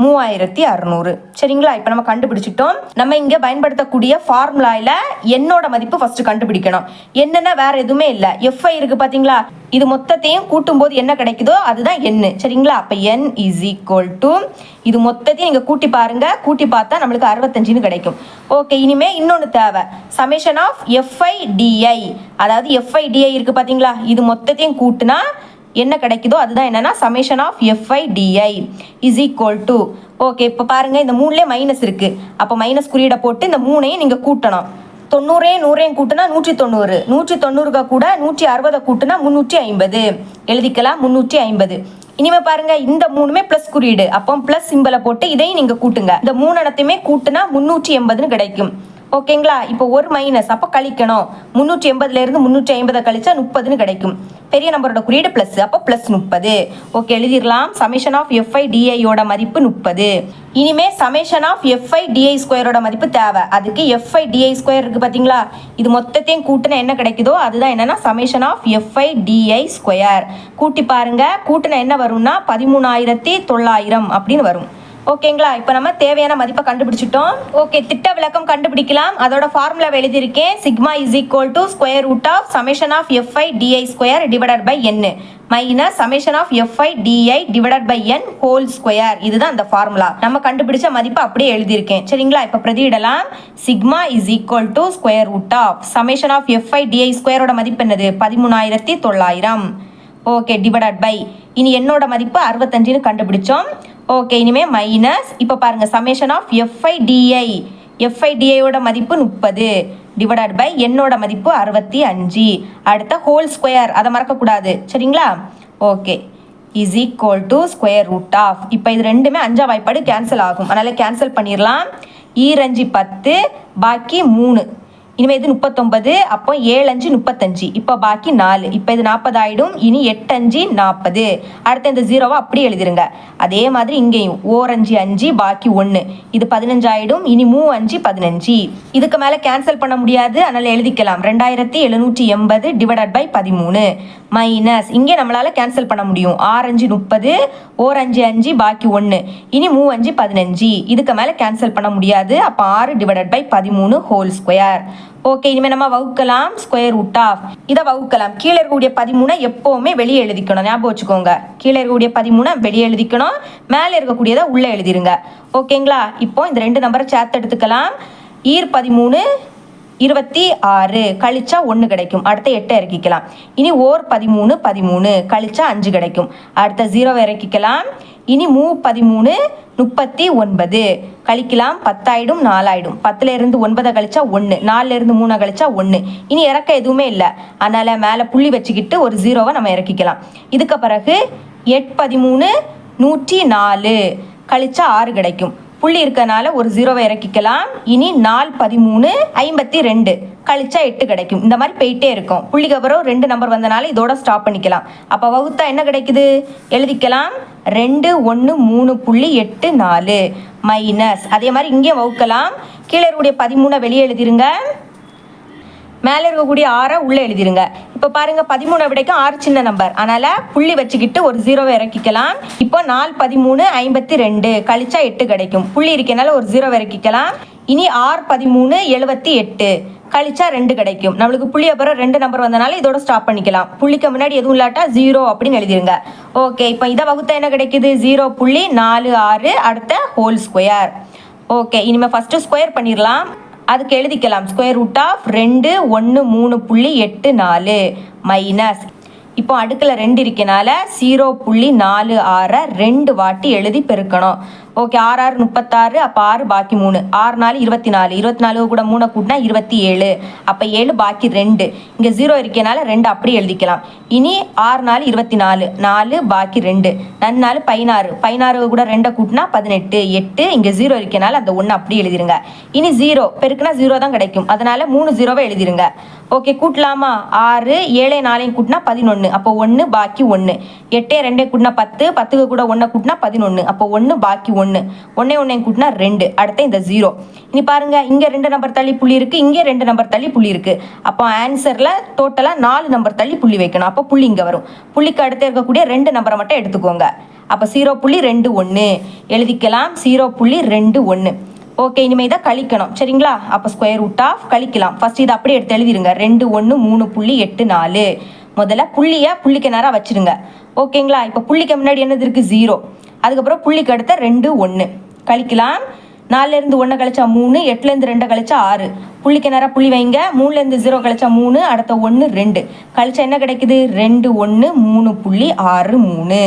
3600. சரிங்களா? இப்போ நம்ம கண்டுபிடிச்சிட்டோம். நம்ம இங்கே பயன்படுத்தக்கூடிய ஃபார்முலாவில் என்னோட மதிப்பு ஃபர்ஸ்ட் கண்டுபிடிக்கணும். என்னன்னா வேற எதுவுமே இல்லை, FI இருக்கு பார்த்தீங்களா? இது மொத்தத்தையும் கூட்டும்போது என்ன கிடைக்குதோ அதுதான் N. சரிங்களா? அப்போ N இஸ் ஈக்குவல் டு இது மொத்தத்தையும் நீங்கள் கூட்டி பாருங்க. கூட்டி பார்த்தா நம்மளுக்கு 65ன்னு கிடைக்கும். ஓகே, இனிமேல் இன்னொன்று தேவை, சமேஷன் ஆஃப் FI DI. அதாவது FI DI இருக்கு பார்த்தீங்களா? இது மொத்தத்தையும் கூட்டினா என்ன கிடைக்குதோ அதுதான் என்னன்னா summation of FI DI is equal to. Okay, இப்போ பாருங்க, இந்த 3லே மைனஸ் இருக்கு. அப்போ மைனஸ் குறியீடை போட்டு இந்த 3ஐயும் நீங்கள் கூட்டணும். 90ஐயும் 100ஐயும் கூட்டினா 190, 190க்கு கூட 160 கூட்டினா 350. எழுதிக்கலாம் 350. இனிமே பாருங்க, இந்த 3மே பிளஸ் குறியீடு. அப்போ பிளஸ் சிம்பலை போட்டு இதையும் நீங்க கூட்டுங்க. இந்த 3 இடத்தையுமே கூட்டினா 380ன்னு கிடைக்கும். ஓகேங்களா? இப்போ ஒரு மைனஸ், அப்போ கழிக்கணும். 380ல இருந்து 350 கழிச்சா 30ன்னு கிடைக்கும். பெரிய நம்பரோட குறியீடு பிளஸ், அப்போ பிளஸ் 30. ஓகே, எழுதிடலாம். சமேஷன் ஆஃப் FI DIயோட மதிப்பு 30. இனிமே சமேஷன் ஆஃப் FI DI ஸ்கொயரோட மதிப்பு தேவை. அதுக்கு FI DI ஸ்கொயர் இருக்கு பார்த்தீங்களா? இது மொத்தத்தையும் கூட்டினா என்ன கிடைக்குதோ அதுதான் என்னன்னா summation of FI DI square. கூட்டி பாருங்க, கூட்டினா என்ன வரும்னா 13900 அப்படின்னு வரும். ஓகேங்களா? இப்போ நம்ம தேவையான மதிப்பை கண்டுபிடிச்சிட்டோம். ஓகே, திட்ட விளக்கம் கண்டுபிடிக்கலாம். அதோட ஃபார்முலா எழுதியிருக்கேன். Sigma is equal to square root of summation of FI DI square divided by N minus summation of FI DI divided by N whole square. இதுதான் அந்த ஃபார்முலா. நம்ம கண்டுபிடிச்ச மதிப்பு அப்படியே எழுதியிருக்கேன். சரிங்களா? இப்போ பிரதியிடலாம். Sigma is equal to square root of summation of FI DI ஸ்கொயரோட மதிப்பு என்னது? 13900. ஓகே, டிவைடட் பை இனி என்னோட மதிப்பு 65ன்னு கண்டுபிடிச்சோம். ஓகே, இனிமே மைனஸ், இப்போ பாருங்க, சமேஷன் ஆஃப் FI DIயோட மதிப்பு 30 டிவைடட் பை என்னோட மதிப்பு 65. அடுத்த ஹோல் ஸ்கொயர், அதை மறக்கக்கூடாது. சரிங்களா? Okay, is equal to square root of. இப்போ இது ரெண்டுமே 5ஆம் வாய்ப்பாடு கேன்சல் ஆகும், அதனால கேன்சல் பண்ணிடலாம். 2 10, பாக்கி 3. இனிமேல் இது 39, அப்போ 7 5 35. இப்போ பாக்கி 4. இப்போ இது 40 ஆகிடும். இனி 8 5 40. அடுத்த இந்த 0வை அப்படியே எழுதிருங்க. அதே மாதிரி இங்கேயும் 4 5 5, பாக்கி 1. இது 15 ஆகிடும். இனி 3 5 15. இதுக்கு மேலே கேன்சல் பண்ண முடியாது, அதனால் எழுதிக்கலாம். 2780 டிவைடட் பை 13 மைனஸ் இங்கே நம்மளால் கேன்சல் பண்ண முடியும். 6 5 30, 4 5 5, பாக்கி 1. இனி 3 5 15. இதுக்கு மேலே கேன்சல் பண்ண முடியாது. அப்போ 6 divided by 13 whole square. Okay, இனிமேல் நம்ம வகுக்கலாம். ஸ்கொயர் ரூட் ஆஃப் இதை வகுக்கலாம். கீழே இருக்கக்கூடிய 13 எப்போவுமே வெளியே எழுதிக்கணும். ஞாபகம் வச்சுக்கோங்க, கீழே இருக்கக்கூடிய 13 வெளியே எழுதிக்கணும், மேலே இருக்கக்கூடியதை உள்ளே எழுதிருங்க. ஓகேங்களா? இப்போ இந்த 2 நம்பரை சேர்த்து எடுத்துக்கலாம். 13 26 கழிச்சா 1 கிடைக்கும். அடுத்த 8 இறக்கிக்கலாம். இனி 13 13 கழிச்சா 5 கிடைக்கும். அடுத்த 0 இறக்கிக்கலாம். இனி 13 39 கழிக்கலாம். 10 ஆயிடும், 4 ஆயிடும். 10ல இருந்து 9 கழிச்சா 1, 4ல இருந்து 3 கழிச்சா 1. இனி இறக்க எதுவுமே இல்லை, அதனால மேலே புள்ளி வச்சுக்கிட்டு ஒரு 0வை நம்ம இறக்கிக்கலாம். இதுக்கு பிறகு 8 13 104 கழிச்சா 6 கிடைக்கும். புள்ளி இருக்கனால ஒரு 0வை இறக்கிக்கலாம். இனி 4 13 52 கழிச்சா 8 கிடைக்கும். இந்த மாதிரி போயிட்டே இருக்கும். புள்ளிக்கு அப்புறம் 2 நம்பர் வந்தனால இதோட ஸ்டாப் பண்ணிக்கலாம். அப்போ வகுத்தா என்ன கிடைக்குது எழுதிக்கலாம். 2 1 3.84 மைனஸ். அதே மாதிரி இங்கேயும் வகுக்கலாம். கீழே இருக்கக்கூடிய 13 வெளியே எழுதிருங்க. மேலே இருக்கக்கூடிய 6 உள்ளே எழுதிருங்க. இப்போ பாருங்க 13 விடைக்கும் 6 சின்ன நம்பர், அதனால புள்ளி வச்சுக்கிட்டு ஒரு 0வை இறக்கிக்கலாம். இப்போ 4 13 52 கழிச்சா 8 கிடைக்கும். புள்ளி இருக்கனால ஒரு 0வை இறக்கிக்கலாம். இனி 6 13 78 கழிச்சா 2 கிடைக்கும். நம்மளுக்கு புள்ளி அப்புறம் 2 நம்பர் வந்தனால இதோட ஸ்டாப் பண்ணிக்கலாம். புள்ளிக்கு முன்னாடி எதுவும் இல்லாட்டா 0 அப்படின்னு எழுதிருங்க. ஓகே, இப்போ இதை வகுத்தா என்ன கிடைக்குது? 0.46 அடுத்த ஹோல் ஸ்கொயர். ஓகே, இனிமேல் ஃபஸ்ட்டு ஸ்கொயர் பண்ணிடலாம். அதுக்கு எழுதிக்கலாம் ஸ்கொயர் ரூட் ஆஃப் 2 1 3.84 மைனஸ். இப்போ அடுக்கில் 2 இருக்கனால 0.46 2 வாட்டி எழுதி பெருக்கணும். ஓகே, 6 6 36, அப்போ 6 பாக்கி 3, 6 4 24, 24 கூட 3 கூட்டினா 27, அப்போ 7 பாக்கி 2. இங்கே 0 இருக்கனால 2 அப்படி எழுதிக்கலாம். இனி 6 4 24, 4 பாக்கி 2, 4 16, 16 கூட 2 கூட்டினா 18, 8, இங்கே 0 இருக்கனால அந்த 1 அப்படி எழுதிருங்க. இனி 0 பெருக்குனா 0 தான் கிடைக்கும், அதனால 3 0வை எழுதிருங்க. ஓகே, கூட்டலாமா? 6 7 4 கூட்டினா 11, அப்போ 1 பாக்கி 1, 8 2 கூட்டினா 10, 10 கூட 1 கூட்டினா 11, அப்போ 1 பாக்கி 1, 1 1 கூட்டினா 2, அடுத்த இந்த 0. இனி பாருங்க, இங்க 2 நம்பர் தள்ளி புள்ளி இருக்கு, இங்கே 2 நம்பர் தள்ளி புள்ளி இருக்கு. அப்போ ஆன்சர்ல டோட்டலா 4 நம்பர் தள்ளி புள்ளி வைக்கணும். அப்போ புள்ளி இங்க வரும். புள்ளிக்கு அடுத்து இருக்கக்கூடிய 2 நம்பரை மட்டும் எடுத்துக்கோங்க. அப்போ 0.21 எழுதிக்கலாம். 0.21. ஓகே, இனிமேல் இதை கழிக்கணும் சரிங்களா? அப்போ ஸ்கொயர் ரூட் ஆஃப் கழிக்கலாம். ஃபர்ஸ்ட் இதை அப்படியே எடுத்து எழுதிருங்க. 2 1 3.84. முதல்ல புள்ளிக்கு நேரம் வச்சிருங்க. ஓகேங்களா? இப்போ புள்ளிக்கு முன்னாடி என்னது இருக்கு? 0. அதுக்கப்புறம் புள்ளிக்கு அடுத்த 2 1 கழிக்கலாம். 4 1 கழிச்சா 3, 8 2 கழிச்சா 6, புள்ளிக்கு நேரம் புள்ளி வைங்க. 3 0 கழிச்சா 3, அடுத்த 1 2 கழிச்சா என்ன கிடைக்குது? 2 1 3.63.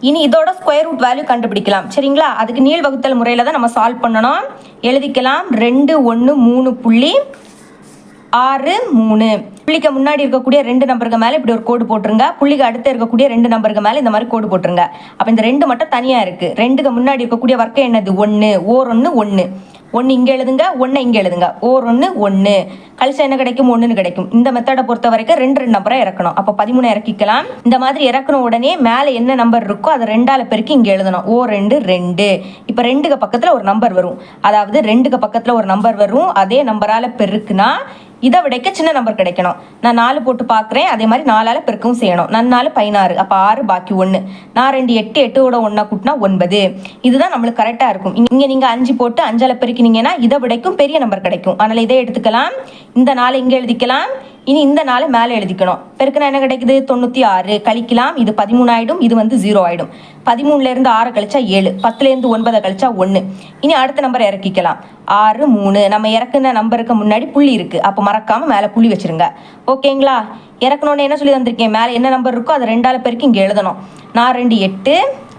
இனி இதோட ஸ்கொயர் ரூட் வேல்யூ கண்டுபிடிக்கலாம் சரிங்களா? அதுக்கு நீள் வகுத்தல் முறையில் தான் நம்ம சால்வ் பண்ணணும். எழுதிக்கலாம். 2 1 3.63. புள்ளிக்கு முன்னாடி இருக்கக்கூடிய 2 நம்பருக்கு மேலே இப்படி ஒரு கோடு போட்டுருங்க. புள்ளிக்கு அடுத்து இருக்கக்கூடிய 2 நம்பருக்கு மேலே இந்த மாதிரி கோடு போட்டுருங்க. அப்போ இந்த 2 மட்டும் தனியாக இருக்குது. 2க்கு முன்னாடி இருக்கக்கூடிய வர்க்கம் என்னது? 1 ஓர் 1 1, 1 இங்கே எழுதுங்க, 1 இங்கே எழுதுங்க. ஓர் 1 1 கழிச்சா என்ன கிடைக்கும்? 1ன்னு கிடைக்கும். இந்த மெத்தடை பொறுத்த வரைக்கும் 2 நம்பரை இறக்கணும். அப்போ 13 இறக்கிக்கலாம். இந்த மாதிரி இறக்கணும் உடனே மேலே என்ன நம்பர் இருக்கோ அதை 2ஆல் பெருக்கி இங்கே எழுதணும். ஓ 2 2. இப்போ 2க்கு பக்கத்தில் ஒரு நம்பர் வரும். அதாவது 2க்கு பக்கத்தில் ஒரு நம்பர் வரும். அதே நம்பரால் பெருக்குனா இதை விடைக்க சின்ன நம்பர் கிடைக்கணும். நான் 4 போட்டு பார்க்குறேன். அதே மாதிரி 4ஆல் பெருக்கவும் செய்யணும். 4 16, அப்போ 6 பாக்கி 1, 4 2 8, 8 கூட 1 கூட்டினா 9. இதுதான் நம்மளுக்கு கரெக்டாக இருக்கும். இங்கே நீங்கள் 5 போட்டு 5ஆல் பெருக்கினீங்கன்னா இதை விடைக்கும் பெரிய நம்பர் கிடைக்கும். அதனால் இதை எடுத்துக்கலாம். இந்த 4 இங்கே எழுதிக்கலாம். இனி இந்த 4 மேலே எழுதிக்கணும். பெருக்குனா என்ன கிடைக்குது? 96 கழிக்கலாம். இது 13 ஆகிடும், இது 0 ஆகிடும். 13லேருந்து 6 கழிச்சா 7, 10லேருந்து 9 கழிச்சா 1. இனி அடுத்த நம்பரை இறக்கிக்கலாம். 6 3. நம்ம இறக்குன நம்பருக்கு முன்னாடி புள்ளி இருக்குது, அப்போ மறக்காமல் மேலே புள்ளி வச்சுருங்க. ஓகேங்களா? இறக்கணுன்னு என்ன சொல்லி தந்திருக்கேன்? மேலே என்ன நம்பர் இருக்கோ அதை 2ஆல் பெருக்கி இங்கே எழுதணும். 4 2 8,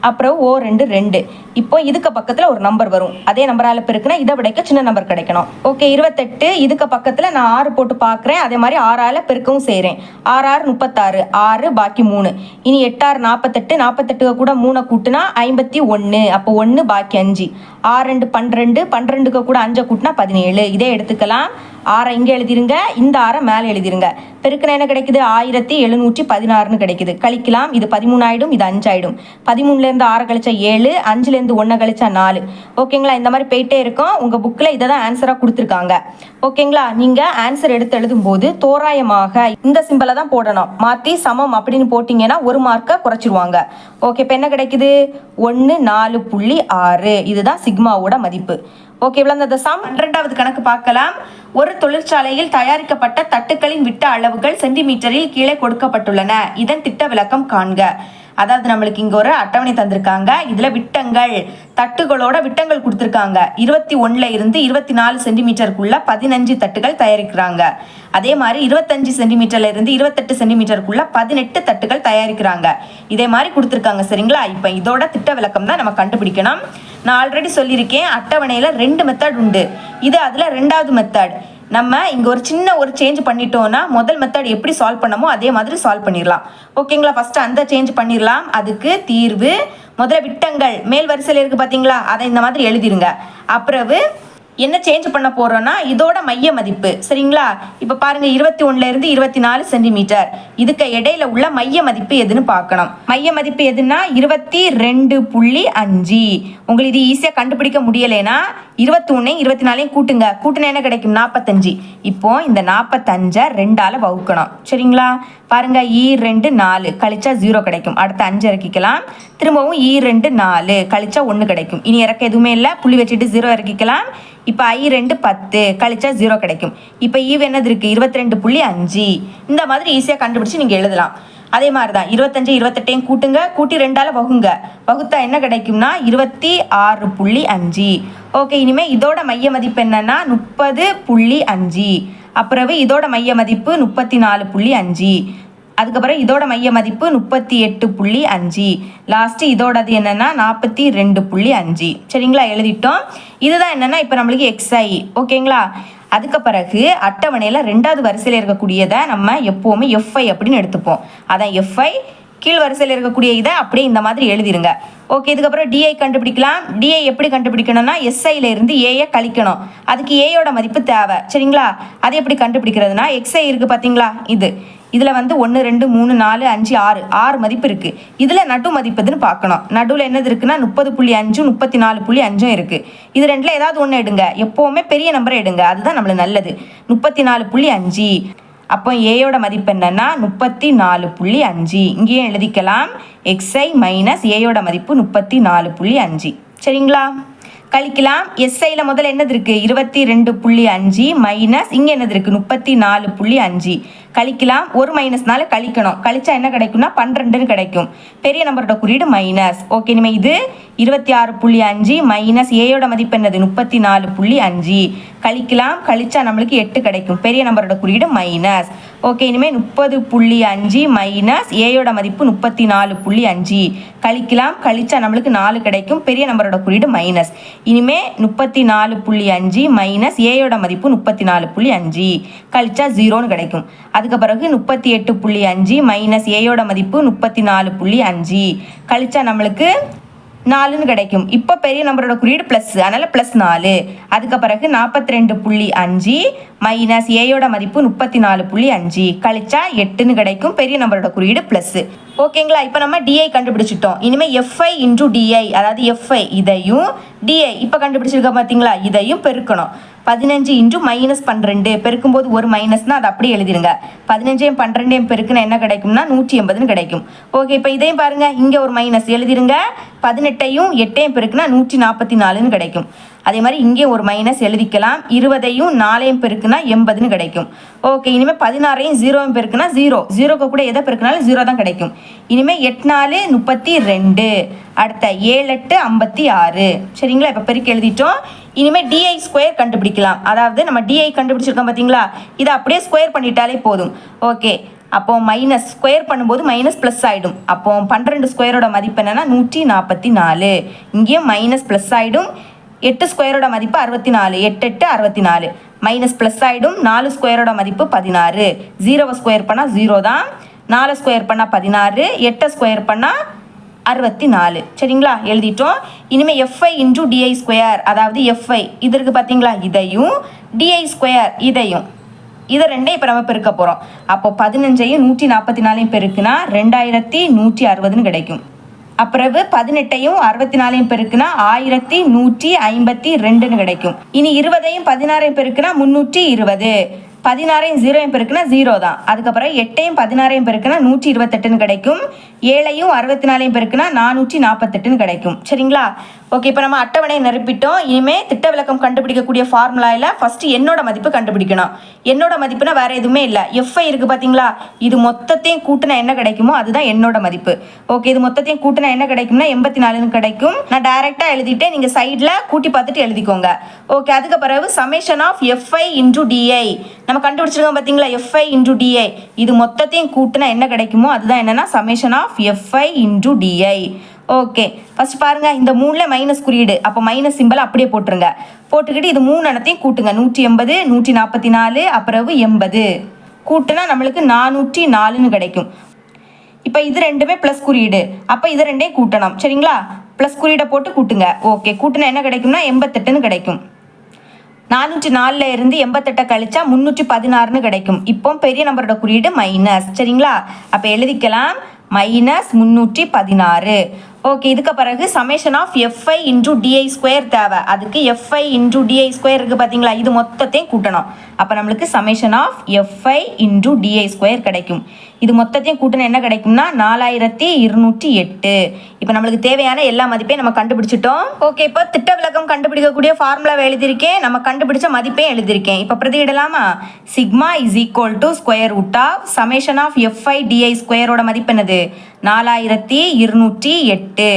அப்புறம் ஓ 2 2. இப்போ இதுக்கு பக்கத்தில் ஒரு நம்பர் வரும். அதே நம்பரால் பெருக்குனா இதை விடைக்க சின்ன நம்பர் கிடைக்கணும். ஓகே, 28. இதுக்கு பக்கத்தில் நான் 6 போட்டு பார்க்குறேன். அதே மாதிரி 6ஆல் பெருக்கவும் செய்கிறேன். 6 6 36, 6 பாக்கி 3. இனி 8 6 48, 48 கூட 3 கூட்டினா 51, அப்போ 1 பாக்கி 5. 6 2 12, 12க்கு கூட 5 கூட்டினா 17. இதே எடுத்துக்கலாம். 6 இங்கே எழுதிருங்க. இந்த 6 மேலே எழுதிருங்க. பெருக்குனா என்ன கிடைக்குது? 1716 கிடைக்குது. கழிக்கலாம். இது 13 ஆகிடும், இது 5 ஆகிடும். 13லேருந்து 6 கழிச்சா 7, 5லேருந்து 1 கழிச்சா 4. ஓகேங்களா? இந்த மாதிரி போயிட்டே இருக்கும். உங்கள் புக்கில் இதை தான் ஆன்சராக கொடுத்துருக்காங்க. ஓகேங்களா? நீங்கள் ஆன்சர் எடுத்து எழுதும்போது தோராயமாக இந்த சிம்பிளை தான் போடணும். மாற்றி சமம் அப்படின்னு போட்டிங்கன்னா 1 மார்க்கை குறைச்சிருவாங்க. ஓகே, இப்போ என்ன கிடைக்குது? 1 4.6. இதுதான் சிக்மாவோட மதிப்பு. ஓகே, இந்த சம் 12வது கணக்கு பார்க்கலாம். ஒரு தொழிற்சாலையில் தயாரிக்கப்பட்ட தட்டுக்களின் விட்ட அளவுகள் சென்டிமீட்டரில் கீழே கொடுக்கப்பட்டுள்ளன. இதன் திட்ட விளக்கம் காண்க. அதாவது நம்மளுக்கு இங்கே ஒரு அட்டவணை தந்திருக்காங்க. இதில் விட்டங்கள், தட்டுகளோட விட்டங்கள் கொடுத்துருக்காங்க. 21 இருந்து 24 சென்டிமீட்டருக்குள்ள 15 தட்டுகள் தயாரிக்கிறாங்க. அதே மாதிரி 25 சென்டிமீட்டர்ல இருந்து 28 சென்டிமீட்டருக்குள்ள 18 தட்டுகள் தயாரிக்கிறாங்க. இதே மாதிரி கொடுத்துருக்காங்க சரிங்களா? இப்போ இதோட திட்ட விளக்கம் தான் நம்ம கண்டுபிடிக்கணும். நான் ஆல்ரெடி சொல்லியிருக்கேன், அட்டவணையில் 2 மெத்தட் உண்டு. இது அதில் 2வது மெத்தட். நம்ம இங்கே ஒரு சின்ன சேஞ்ச் பண்ணிட்டோம்னா முதல் மெத்தட் எப்படி சால்வ் பண்ணமோ அதே மாதிரி சால்வ் பண்ணிடலாம். ஓகேங்களா? ஃபஸ்ட்டு அந்த சேஞ்ச் பண்ணிடலாம். அதுக்கு தீர்வு முதல்ல விட்டங்கள் மேல் வரிசையில் இருக்குது பார்த்தீங்களா, அதை இந்த மாதிரி எழுதிருங்க. அப்புறவு என்ன சேஞ்ச் பண்ண போகிறோன்னா இதோட மைய மதிப்பு. சரிங்களா, இப்போ பாருங்கள் 21லேருந்து 24 சென்டிமீட்டர், இதுக்கு இடையில உள்ள மைய மதிப்பு எதுன்னு பார்க்கணும். மைய மதிப்பு எதுன்னா 22.5. உங்களுக்கு இது ஈஸியாக கண்டுபிடிக்க முடியலைன்னா 21 24 கூட்டுங்க. கூட்டினா என்ன கிடைக்கும்? 45. இப்போ இந்த 45 2ஆல் வகுக்கணும். சரிங்களா, பாருங்க E2 4 கழிச்சா 0 கிடைக்கும். அடுத்த 5 இறக்கிக்கலாம். திரும்பவும் E2 4 கழிச்சா 1 கிடைக்கும். இனி இறக்க எதுவுமே இல்லை, புள்ளி வச்சுட்டு 0 இறக்கிக்கலாம். இப்போ I2 10 கழிச்சா 0 கிடைக்கும். இப்போ ஈவு என்னது இருக்குது? 22.5. இந்த மாதிரி ஈஸியாக கண்டுபிடிச்சி நீங்கள் எழுதலாம். அதே மாதிரி தான் 25 28 கூட்டுங்க, கூட்டி 2ஆல் வகுங்க. வகுத்தா என்ன கிடைக்கும்னா 26.5. ஓகே, இனிமேல் இதோட மைய மதிப்பு என்னன்னா 30.5. அப்புறம் இதோட மைய மதிப்பு 34.5. அதுக்கப்புறம் இதோட மைய மதிப்பு 38.5. லாஸ்ட்டு இதோடது என்னென்னா 42.5. சரிங்களா, எழுதிட்டோம். இதுதான் என்னென்னா இப்போ நம்மளுக்கு XI. ஓகேங்களா, அதுக்கு பிறகு அட்டவணையில் 2வது வரிசையில் இருக்கக்கூடியதை நம்ம எப்போவுமே FI அப்படின்னு எடுத்துப்போம். அதான் FI. கீழ் வரிசையில் இருக்கக்கூடிய இதை அப்படியே இந்த மாதிரி எழுதிருங்க. ஓகே, இதுக்கப்புறம் DI கண்டுபிடிக்கலாம். DI எப்படி கண்டுபிடிக்கணும்னா SIயிலேருந்து ஏயை கழிக்கணும். அதுக்கு ஏயோட மதிப்பு தேவை. சரிங்களா, அதை எப்படி கண்டுபிடிக்கிறதுனா XI இருக்குது பார்த்தீங்களா, இதில் வந்து 1 2 3 4 5 6 மதிப்பு இருக்குது. இதில் நடு மதிப்பு எதுன்னு பார்க்கணும். நடுவில் என்னது இருக்குன்னா 30.5 34.5 இருக்குது. இது ரெண்டில் ஏதாவது ஒன்று எடுங்க. எப்போவுமே பெரிய நம்பரை எடுங்க, அதுதான் நம்மளுக்கு நல்லது. 34.5. அப்போ ஏயோட மதிப்பு என்னன்னா 34.5. இங்கேயும் எழுதிக்கலாம். XI மைனஸ் ஏயோட மதிப்பு 34.5. சரிங்களா, கழிக்கலாம். SIயில் முதல்ல என்னது இருக்குது? 22.5 மைனஸ் இங்கே என்னது இருக்குது? 34.5. கழிக்கலாம். ஒரு மைனஸ்னால கழிக்கணும். கழிச்சா என்ன கிடைக்கும்னா 12ன்னு கிடைக்கும். பெரிய நம்பரோட குறியீடு மைனஸ். ஓகே, இனிமேல் இது 26.5 மைனஸ் ஏயோட மதிப்பு என்னது? 34.5. கழிக்கலாம். கழிச்சா நம்மளுக்கு 8 கிடைக்கும். பெரிய நம்பரோட குறியீடு மைனஸ். ஓகே, இனிமேல் 30.5 மைனஸ் ஏயோட மதிப்பு 34.5. கழிக்கலாம். கழிச்சா நம்மளுக்கு 4 கிடைக்கும். பெரிய நம்பரோட குறியீடு மைனஸ். இனிமே 34.5 மைனஸ் ஏயோட மதிப்பு 34.5. கழிச்சா 0ன்னு கிடைக்கும். அதுக்கு பிறகு 38.5 மைனஸ் ஏயோட மதிப்பு 34.5. கழிச்சா நம்மளுக்கு 4ன்னு கிடைக்கும். இப்போ பெரிய நம்பரோட குறியீடு ப்ளஸ், அதனால் +4. அதுக்கு பிறகு 42.5 மைனஸ் ஏயோட மதிப்பு 34.5. கழிச்சா 8ன்னு கிடைக்கும். பெரிய நம்பரோட குறியீடு ப்ளஸ். ஓகேங்களா, இப்போ நம்ம DI கண்டுபிடிச்சிட்டோம். இனிமேல் FI இன்டூ DI, அதாவது FI இதையும் DI இப்போ கண்டுபிடிச்சிருக்க பார்த்தீங்களா, இதையும் பெருக்கணும். 15 இன்ட்டு -12 பெருக்கும்போது ஒரு மைனஸ்னால் அதை அப்படியே எழுதிடுங்க. 15ஐயும் 12ஐயும் பெருக்குன்னா என்ன கிடைக்கும்னா 180ன்னு கிடைக்கும். ஓகே, இப்போ இதையும் பாருங்கள், இங்கே ஒரு மைனஸ் எழுதிடுங்க. 18ஐயும் 8ஐயும் பெருக்குன்னா 144ன்னு கிடைக்கும். அதே மாதிரி இங்கே ஒரு மைனஸ் எழுதிக்கலாம். 20ஐயும் 4ஐயும் பெருக்குன்னா 80ன்னு கிடைக்கும். ஓகே, இனிமேல் 16ஐயும் 0ஐயும் பெருக்குன்னா 0 கூட எதை பெருக்குனாலும் 0 தான் கிடைக்கும். இனிமேல் 8 4 32. அடுத்த 7 8 56. சரிங்களா, இப்போ பெருக்கி எழுதிட்டோம். இனிமேல் DI ஸ்கொயர் கண்டுபிடிக்கலாம். அதாவது நம்ம DI கண்டுபிடிச்சிருக்கோம் பார்த்தீங்களா, இதை அப்படியே ஸ்கொயர் பண்ணிட்டாலே போதும். ஓகே, அப்போ மைனஸ் ஸ்கொயர் பண்ணும்போது மைனஸ் ப்ளஸ் ஆகிடும். அப்போ 12 ஸ்கொயரோட மதிப்பு என்னன்னா 144. இங்கேயும் மைனஸ் ப்ளஸ் ஆகிடும். 8 ஸ்கொயரோட மதிப்பு 64. 8 8 64. மைனஸ் ப்ளஸ் ஆகிடும். 4 ஸ்கொயரோட மதிப்பு 16. 0 ஸ்கொயர் பண்ணால் 0 தான். 4 ஸ்கொயர் பண்ணால் 16. 8 ஸ்கொயர் பண்ணால் 64. சரிங்களா, எழுதிட்டோம். இனிமேல் FI இன்டூ DI ஸ்கொயர், அதாவது FI இது இருக்குது பார்த்தீங்களா, இதையும் DI ஸ்கொயர் இதை ரெண்டையும் இப்போ நம்ம பெருக்க போகிறோம். அப்போ 15ஐயும் 144ஐயும் பெருக்குனா 2160ன்னு கிடைக்கும். அப்புறம் 18ஐயும் 64ஐயும் பெருக்குனா 1152ன்னு கிடைக்கும். இனி 20ஐயும் 16ஐயும் பெருக்குனா 320. 16ஐயும் 0ஐயும் பெருக்குனா 0 தான். அதுக்கப்புறம் 8ஐயும் 16ஐயும் பெருக்குனா 128ன்னு கிடைக்கும். 7ஐயும் 64ஐயும் பெருக்குனா 448ன்னு கிடைக்கும். சரிங்களா, ஓகே, இப்போ நம்ம அட்டவணையை நிரப்பிட்டோம். இனிமேல் திட்ட விளக்கம் கண்டுபிடிக்கக்கூடிய ஃபார்முலாவில் ஃபஸ்ட்டு என்னோட மதிப்பு கண்டுபிடிக்கணும். என்னோட மதிப்புனா வேறு எதுவுமே இல்லை. FI இருக்குது பார்த்தீங்களா, இது மொத்தத்தையும் கூட்டினா என்ன கிடைக்குமோ அதுதான் என்னோட மதிப்பு. ஓகே, இது மொத்தத்தையும் கூட்டினா என்ன கிடைக்கும்னா 84ன்னு கிடைக்கும். நான் டைரெக்டாக எழுதிட்டேன், நீங்கள் சைடில் கூட்டி பார்த்துட்டு எழுதிக்கோங்க. ஓகே, அதுக்கு பிறகு summation of FI into DI நம்ம கண்டுபிடிச்சிருக்கோம் பார்த்தீங்களா, FI இன்டூ DI இது மொத்தத்தையும் கூட்டினா என்ன கிடைக்குமோ அதுதான் என்னென்னா summation of FI into DI. Okay, first பாருங்கள், இந்த 3ல் மைனஸ் குறியீடு, அப்போ மைனஸ் சிம்பிள் அப்படியே போட்டுருங்க. போட்டுக்கிட்டு இது 3 எண்ணத்தையும் கூட்டுங்க. 180 144 அப்புறம் 80 கூட்டினா நம்மளுக்கு 404ன்னு கிடைக்கும். இப்போ இது ரெண்டுமே ப்ளஸ் குறியீடு, அப்போ இது ரெண்டையும் கூட்டணும். சரிங்களா? ப்ளஸ் குறியீடை போட்டு கூட்டுங்க. ஓகே, கூட்டினா என்ன கிடைக்கும்னா 88ன்னு கிடைக்கும். 404 இருந்து 88 கழிச்சா 316ன்னு கிடைக்கும். இப்போ பெரிய நம்பரோட குறியீடு மைனஸ். சரிங்களா? அப்போ எழுதிக்கலாம் -316. ஓகே, இதுக்கு பிறகு summation of F I into D I square தேவை. அதுக்கு எஃப்ஐ இன்டூ டிஐ ஸ்கொயர் இருக்குது பார்த்தீங்களா, இது மொத்தத்தையும் கூட்டணும். அப்போ நம்மளுக்கு summation of F I into D I square கிடைக்கும். இது மொத்தத்தையும் கூட்டினா என்ன கிடைக்கும்னா 4208. இப்போ நம்மளுக்கு தேவையான எல்லா மதிப்பையும் நம்ம கண்டுபிடிச்சிட்டோம். ஓகே, இப்போ திட்ட விளக்கம் கண்டுபிடிக்கக்கூடிய ஃபார்முலாவை எழுதியிருக்கேன், நம்ம கண்டுபிடிச்ச மதிப்பையும் எழுதியிருக்கேன். இப்போ பிரதியிடலாமா? Sigma is equal to square root of summation of FI DI ஸ்கொயரோட மதிப்பு என்னது 4208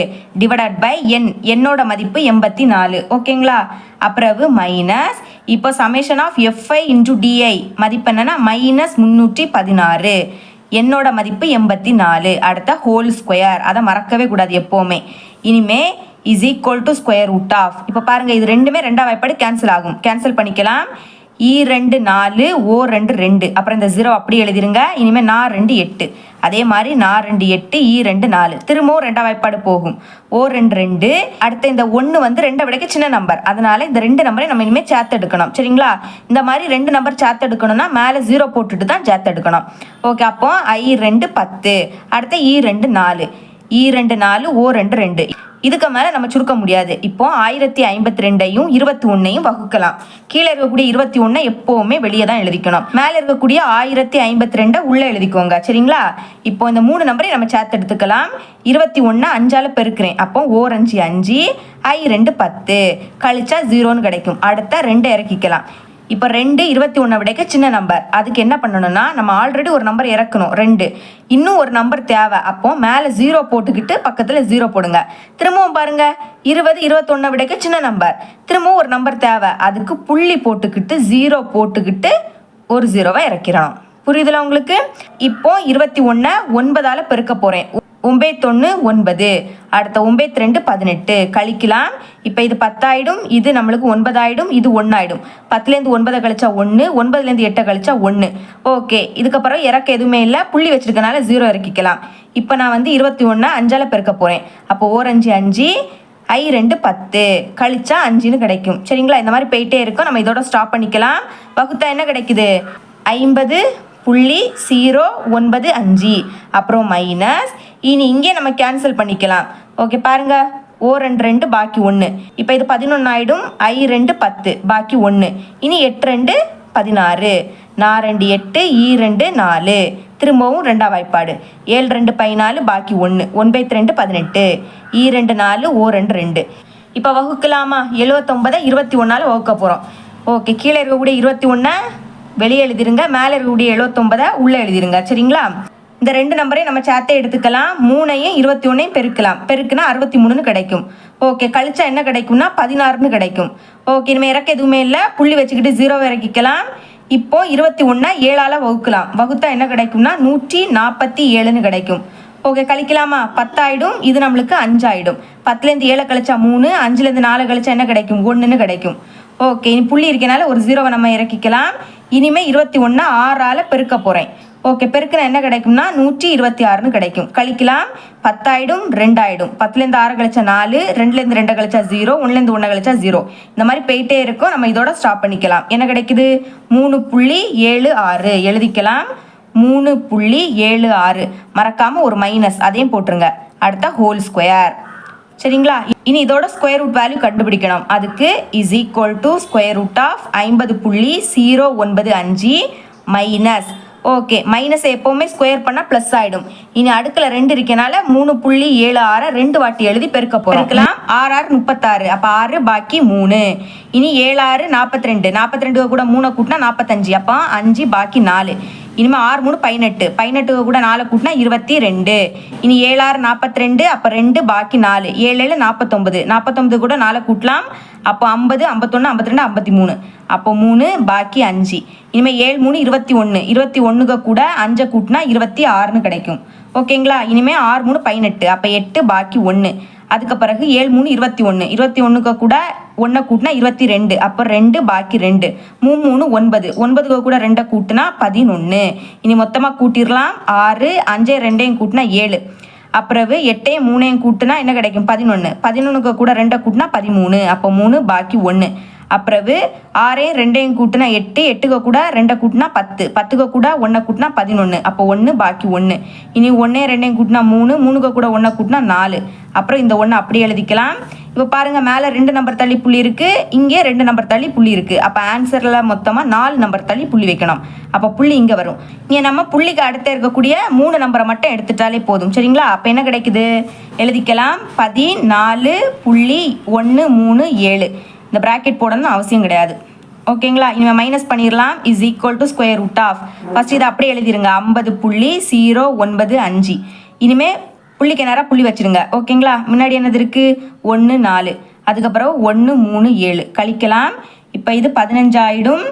டிவைடட் பை என், என்னோட மதிப்பு 84. ஓகேங்களா? அப்புறம் மைனஸ், இப்போ summation of F I into D I மதிப்பு என்னன்னா -316, என்னோட மதிப்பு 84. அடுத்த ஹோல் ஸ்கொயர், அதை மறக்கவே கூடாது எப்போவுமே. இனிமே is equal to square root of, இப்போ பாருங்கள் இது ரெண்டுமே ரெண்டாம் வாய்ப்பாடு கேன்சல் ஆகும், கேன்சல் பண்ணிக்கலாம். E2 4, O2 2, அப்புறம் இந்த 0 அப்படி எழுதிருங்க. இனிமேல் 4 2 8, அதே மாதிரி 4 2 8, E2 4, திரும்பவும் ரெண்டாம் வாய்ப்பாடு போகும். O2 2, அடுத்த இந்த 1 வந்து 2 விடைக்கு சின்ன நம்பர், அதனால இந்த 2 நம்பரை நம்ம இனிமேல் சேர்த்து எடுக்கணும். சரிங்களா? இந்த மாதிரி 2 நம்பர் சேர்த்து எடுக்கணும்னா மேலே 0 போட்டுட்டு தான் சேர்த்து எடுக்கணும். ஓகே, அப்போ I2 10, அடுத்த E2 4, E2 4, O2 2. இதுக்கு மேலே நம்ம சுருக்க முடியாது. இப்போ 1052ஐயும் 21ஐயும் வகுக்கலாம். கீழே இருக்கக்கூடிய 21 எப்போவுமே வெளியே தான் எழுதிக்கணும். மேலே இருக்கக்கூடிய 1052 உள்ளே எழுதிக்கோங்க. சரிங்களா? இப்போ இந்த 3 நம்பரை நம்ம சேர்த்து எடுத்துக்கலாம். 21 5ஆல் பெருக்கிறேன், அப்போ ஓர் 5 5, I2 10, கழிச்சா 0ன்னு கிடைக்கும். அடுத்த 2 இறக்கிக்கலாம். இப்போ 2 21 விடைக்க சின்ன நம்பர், அதுக்கு என்ன பண்ணணும்னா நம்ம ஆல்ரெடி ஒரு நம்பர் இறக்கணும் 2, இன்னும் ஒரு நம்பர் தேவை. அப்போ மேலே 0 போட்டுக்கிட்டு பக்கத்தில் 0 போடுங்க. திரும்பவும் பாருங்க 20 21 விடைக்க சின்ன நம்பர், திரும்பவும் ஒரு நம்பர் தேவை, அதுக்கு புள்ளி போட்டுக்கிட்டு 0 போட்டுக்கிட்டு ஒரு 0வை இறக்கிறோம். புரியுதுல உங்களுக்கு? இப்போ 21 9ஆல் பெருக்க போகிறேன். 9 9, அடுத்த 9 18, கழிக்கலாம். இப்போ இது 10 ஆயிடும், இது நம்மளுக்கு 9 ஆயிடும், இது 1 ஆயிடும். 10லேருந்து 9 கழிச்சா 1, 9லேருந்து 8 கழிச்சா 1. ஓகே, இதுக்கப்புறம் இறக்க எதுவுமே இல்லை, புள்ளி வச்சிருக்கனால 0 இறக்கிக்கலாம். இப்போ நான் வந்து 21 5ஆல் பெருக்க போகிறேன். அப்போ ஓர் 5 5, I2 10, கழிச்சா 5ன்னு கிடைக்கும். சரிங்களா? இந்த மாதிரி போயிட்டே இருக்கும். நம்ம இதோட ஸ்டாப் பண்ணிக்கலாம். வகுத்தா என்ன கிடைக்குது? 50.095, அப்புறம் மைனஸ். இனி இங்கே நம்ம கேன்சல் பண்ணிக்கலாம். ஓகே, பாருங்க O2 2, பாக்கி 1. இப்போ இது 11 ஆயிடும், I2 10, பாக்கி 1. இனி 8 2 16, 4 2 8, E2 4, திரும்பவும் ரெண்டாம் வாய்ப்பாடு. 7 2 14, பாக்கி 1, 9 18, E2 4, O2 2. இப்போ வகுக்கலாமா? 79 21ஆல் வகுக்க போகிறோம். ஓகே, கீழே இருக்கக்கூடிய 21 வெளியே எழுதிருங்க, மேலே இருக்கக்கூடிய 79 உள்ளே எழுதிருங்க. சரிங்களா? இந்த 2 நம்பரையும் நம்ம சேர்த்தே எடுத்துக்கலாம். 3ஐயும் 21ஐயும் பெருக்கலாம். பெருக்குனா 63ன்னு கிடைக்கும். ஓகே, கழிச்சா என்ன கிடைக்கும்னா 16ன்னு கிடைக்கும். ஓகே, இனிமேல் இறக்க எதுவுமே இல்லை, புள்ளி வச்சுக்கிட்டு 0 இறக்கிக்கலாம். இப்போ 21 7ஆல் வகுக்கலாம். வகுத்தா என்ன கிடைக்கும்னா 147ன்னு கிடைக்கும். ஓகே, கழிக்கலாமா? 10 ஆயிடும், இது நம்மளுக்கு 5 ஆயிடும். 10லேருந்து 7 கழிச்சா 3, 5லேருந்து 4 கழிச்சா என்ன கிடைக்கும்? 1ன்னு கிடைக்கும். ஓகே, இனி புள்ளி இருக்கனால ஒரு 0வை நம்ம இறக்கிக்கலாம். இனிமேல் 21 6ஆல் பெருக்க போகிறேன். ஓகே, பெருக்கினா என்ன கிடைக்கும்னா 126ன்னு கிடைக்கும். கழிக்கலாம். 10 ஆயிடும், 2 ஆயிடும். 10லேருந்து 6 கழிச்சா 4, 2லேருந்து 2 கழிச்சா 0, 1லேருந்து 1 கழிச்சா 0. இந்த மாதிரி போயிட்டே இருக்கும். நம்ம இதோட ஸ்டாப் பண்ணிக்கலாம். என்ன கிடைக்குது? 3.76 எழுதிக்கலாம். 3.76, மறக்காமல் ஒரு மைனஸ் அதையும் போட்டுருங்க. அடுத்த ஹோல் ஸ்கொயர். சரிங்களா? இனி இதோட ஸ்கொயர் ரூட் வேல்யூ கண்டுபிடிக்கணும். அதுக்கு is equal to square root of 50.095 minus. Okay, மைனஸை எப்போவுமே ஸ்கொயர் பண்ணால் ப்ளஸ் ஆகிடும். இனி அடுக்கில் 2 இருக்கனால 3.76 2 வாட்டி எழுதி பெருக்க போகிறோம். 6 6 36, அப்போ 6 பாக்கி 3. இனி 7 6 42, 42 கூட 3 கூட்டினா 45, அப்போ 5 பாக்கி 4. இனிமேல் 6 3 18, 18 கூட 4 கூட்டினா 22. இனி 7 6 42, அப்போ 2 பாக்கி 4, 7 7 49, 49 கூட 4 கூட்டலாம். அப்போ 50 51 52 53, அப்போ 3 பாக்கி 5. இனிமேல் 7 3 21, 21 கூட 5 கூட்டினா 26ன்னு கிடைக்கும். ஓகேங்களா? இனிமேல் 6 3 18, அப்போ 8 பாக்கி 1. அதுக்கு பிறகு 7 3 21, 21 கூட 1 கூட்டினா 22, அப்போ 2 பாக்கி 2, 3 3 9, 9 கூட 2 கூட்டினா 11. இனி மொத்தமாக கூட்டிடலாம். 6 5 2 கூட்டினா 7, அப்புறம் 8 3 கூட்டினா என்ன கிடைக்கும்? 11. 11 கூட 2 கூட்டினா 13, அப்போ 3 பாக்கி 1. அப்புறம் 6 2 கூட்டினா 8, 8 கூட 2 கூட்டினா 10, 10 கூட 1 கூட்டினா 11, அப்போ 1 பாக்கி 1. இனி 1 2 கூட்டினா 3, 3 கூட 1 கூட்டினா 4. அப்புறம் இந்த 1 அப்படியே எழுதிக்கலாம். இப்போ பாருங்கள், மேலே 2 நம்பர் தள்ளி புள்ளி இருக்குது, இங்கே 2 நம்பர் தள்ளி புள்ளி இருக்குது. அப்போ ஆன்சரில் மொத்தமாக 4 நம்பர் தள்ளி புள்ளி வைக்கணும். அப்போ புள்ளி இங்கே வரும். இங்கே நம்ம புள்ளிக்கு அடுத்து இருக்கக்கூடிய 3 நம்பரை மட்டும் எடுத்துட்டாலே போதும். சரிங்களா? அப்போ என்ன கிடைக்குது? எழுதிக்கலாம். 14.13 இந்த ப்ராக்கெட் போடணும்னு அவசியம் கிடையாது. ஓகேங்களா? இனிமேல் மைனஸ் பண்ணிடலாம். Is equal to square root of, first இதை அப்படியே எழுதிருங்க. 50.095. இனிமேல் புள்ளிக்கு நேராக புள்ளி வச்சுருங்க. ஓகேங்களா? முன்னாடி என்னது இருக்குது? 1 4, அதுக்கப்புறம் 1 3 7 கழிக்கலாம். இப்போ இது 15 ஆகிடும்,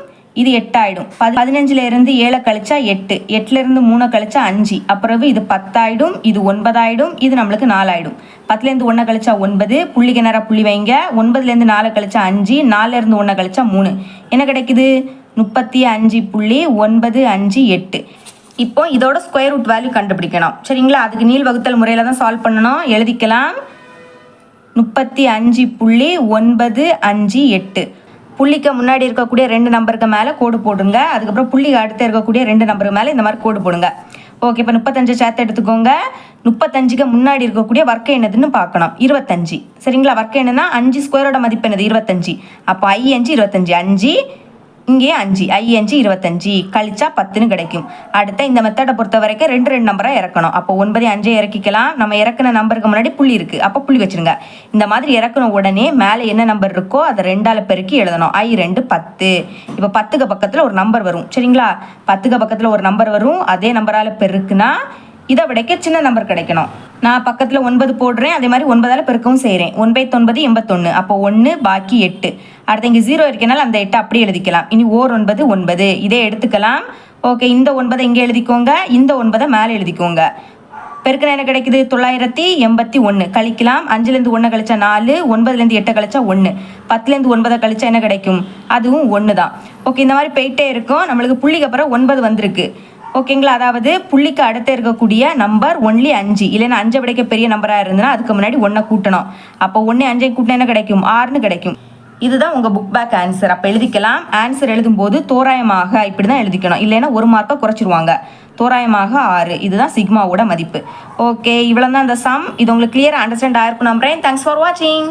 இது 8 ஆகிடும். 15லேருந்து 7 கழிச்சா 8, 8லேருந்து 3 கழிச்சா 5, அப்புறம் இது 10 ஆகிடும், இது 9 ஆகிடும், இது நம்மளுக்கு 4 ஆகிடும். 10லேருந்து 1 கழிச்சா 9, புள்ளிக்கு நேராக புள்ளி வைங்க. 9லேருந்து 4 கழிச்சா 5, 4லேருந்து 1 கழிச்சா 3, என்ன கிடைக்குது? 35.958. இப்போ இதோட ஸ்கொயர் ரூட் வேல்யூ கண்டுபிடிக்கணும். சரிங்களா? அதுக்கு நீள் வகுத்தல் முறையில் தான் சால்வ் பண்ணணும். எழுதிக்கலாம். 35.958. புள்ளிக்கு முன்னாடி இருக்கக்கூடிய 2 நம்பருக்கு மேலே கோடு போடுங்க. அதுக்கப்புறம் புள்ளிக்கு அடுத்து இருக்கக்கூடிய 2 நம்பருக்கு மேலே இந்த மாதிரி கோடு போடுங்க. ஓகே, இப்போ 35 சேர்த்து எடுத்துக்கோங்க. 35க்கு முன்னாடி இருக்கக்கூடிய வர்க்கம் என்னதுன்னு பார்க்கணும். 25. சரிங்களா? வர்க்கம் என்னன்னா 5 ஸ்கொயரோட மதிப்பு என்னது? 25. அப்போ I 5 25, 5 இங்கே 5, I 5 25 கழிச்சா 10ன்னு கிடைக்கும். அடுத்த இந்த மெத்தடை பொறுத்த வரைக்கும் 2 நம்பராக இறக்கணும். அப்போ 9 5 இறக்கிக்கலாம். நம்ம இறக்குன நம்பருக்கு முன்னாடி புள்ளி இருக்குது, அப்போ புள்ளி வச்சுருங்க. இந்த மாதிரி இறக்கணும் உடனே மேலே என்ன நம்பர் இருக்கோ அதை 2ஆல் பெருக்கி எழுதணும். I 2 10. இப்போ 10க்கு பக்கத்தில் ஒரு நம்பர் வரும். சரிங்களா? 10க்கு பக்கத்தில் ஒரு நம்பர் வரும். அதே நம்பரால் பெருக்குனா இதை விடைக்க சின்ன நம்பர் கிடைக்கணும். நான் பக்கத்தில் 9 போடுறேன், அதே மாதிரி 9ஆல் பெருக்கவும் செய்கிறேன். 9 9 81, அப்போ 1 பாக்கி 8. அடுத்து இங்கே 0 இருக்கனால அந்த 8 அப்படியே எழுதிக்கலாம். இனி ஓர் 9 9 இதே எடுத்துக்கலாம். ஓகே, இந்த 9 இங்கே எழுதிக்கோங்க, இந்த 9 மேலே எழுதிக்கோங்க. பெருக்கினா என்ன கிடைக்குது? 981 கழிக்கலாம். 5லேருந்து 1 கழிச்சா 4, 9லேருந்து 8 கழிச்சா 1, 10லேருந்து 9 கழிச்சா என்ன கிடைக்கும்? அதுவும் 1 தான். ஓகே, இந்த மாதிரி போயிட்டே இருக்கும். நம்மளுக்கு புள்ளிக்கு அப்புறம் 9 வந்திருக்கு. ஓகேங்களா? அதாவது புள்ளிக்கு அடுத்து இருக்கக்கூடிய நம்பர் ஒன்லி 5, இல்லைன்னா 5 விடைக்க பெரிய நம்பராக இருந்ததுன்னா அதுக்கு முன்னாடி 1 கூட்டணும். அப்போ 1 5 கூட்டினா என்ன கிடைக்கும்? 6ன்னு கிடைக்கும். இதுதான் உங்கள் புக் பேக் ஆன்சர். அப்போ எழுதிக்கலாம். ஆன்சர் எழுதும்போது தோராயமாக இப்படி தான் எழுதிக்கணும், இல்லைன்னா 1 மார்க்கை குறைச்சிருவாங்க. தோராயமாக 6, இதுதான் சிக்மாவோட மதிப்பு. ஓகே, இவ்வளோ தான் அந்த சம். இது உங்களுக்கு கிளியராக அண்டர்ஸ்டாண்ட் ஆயிருக்கும் நம்புறேன். தேங்க்ஸ் ஃபார் வாட்சிங்.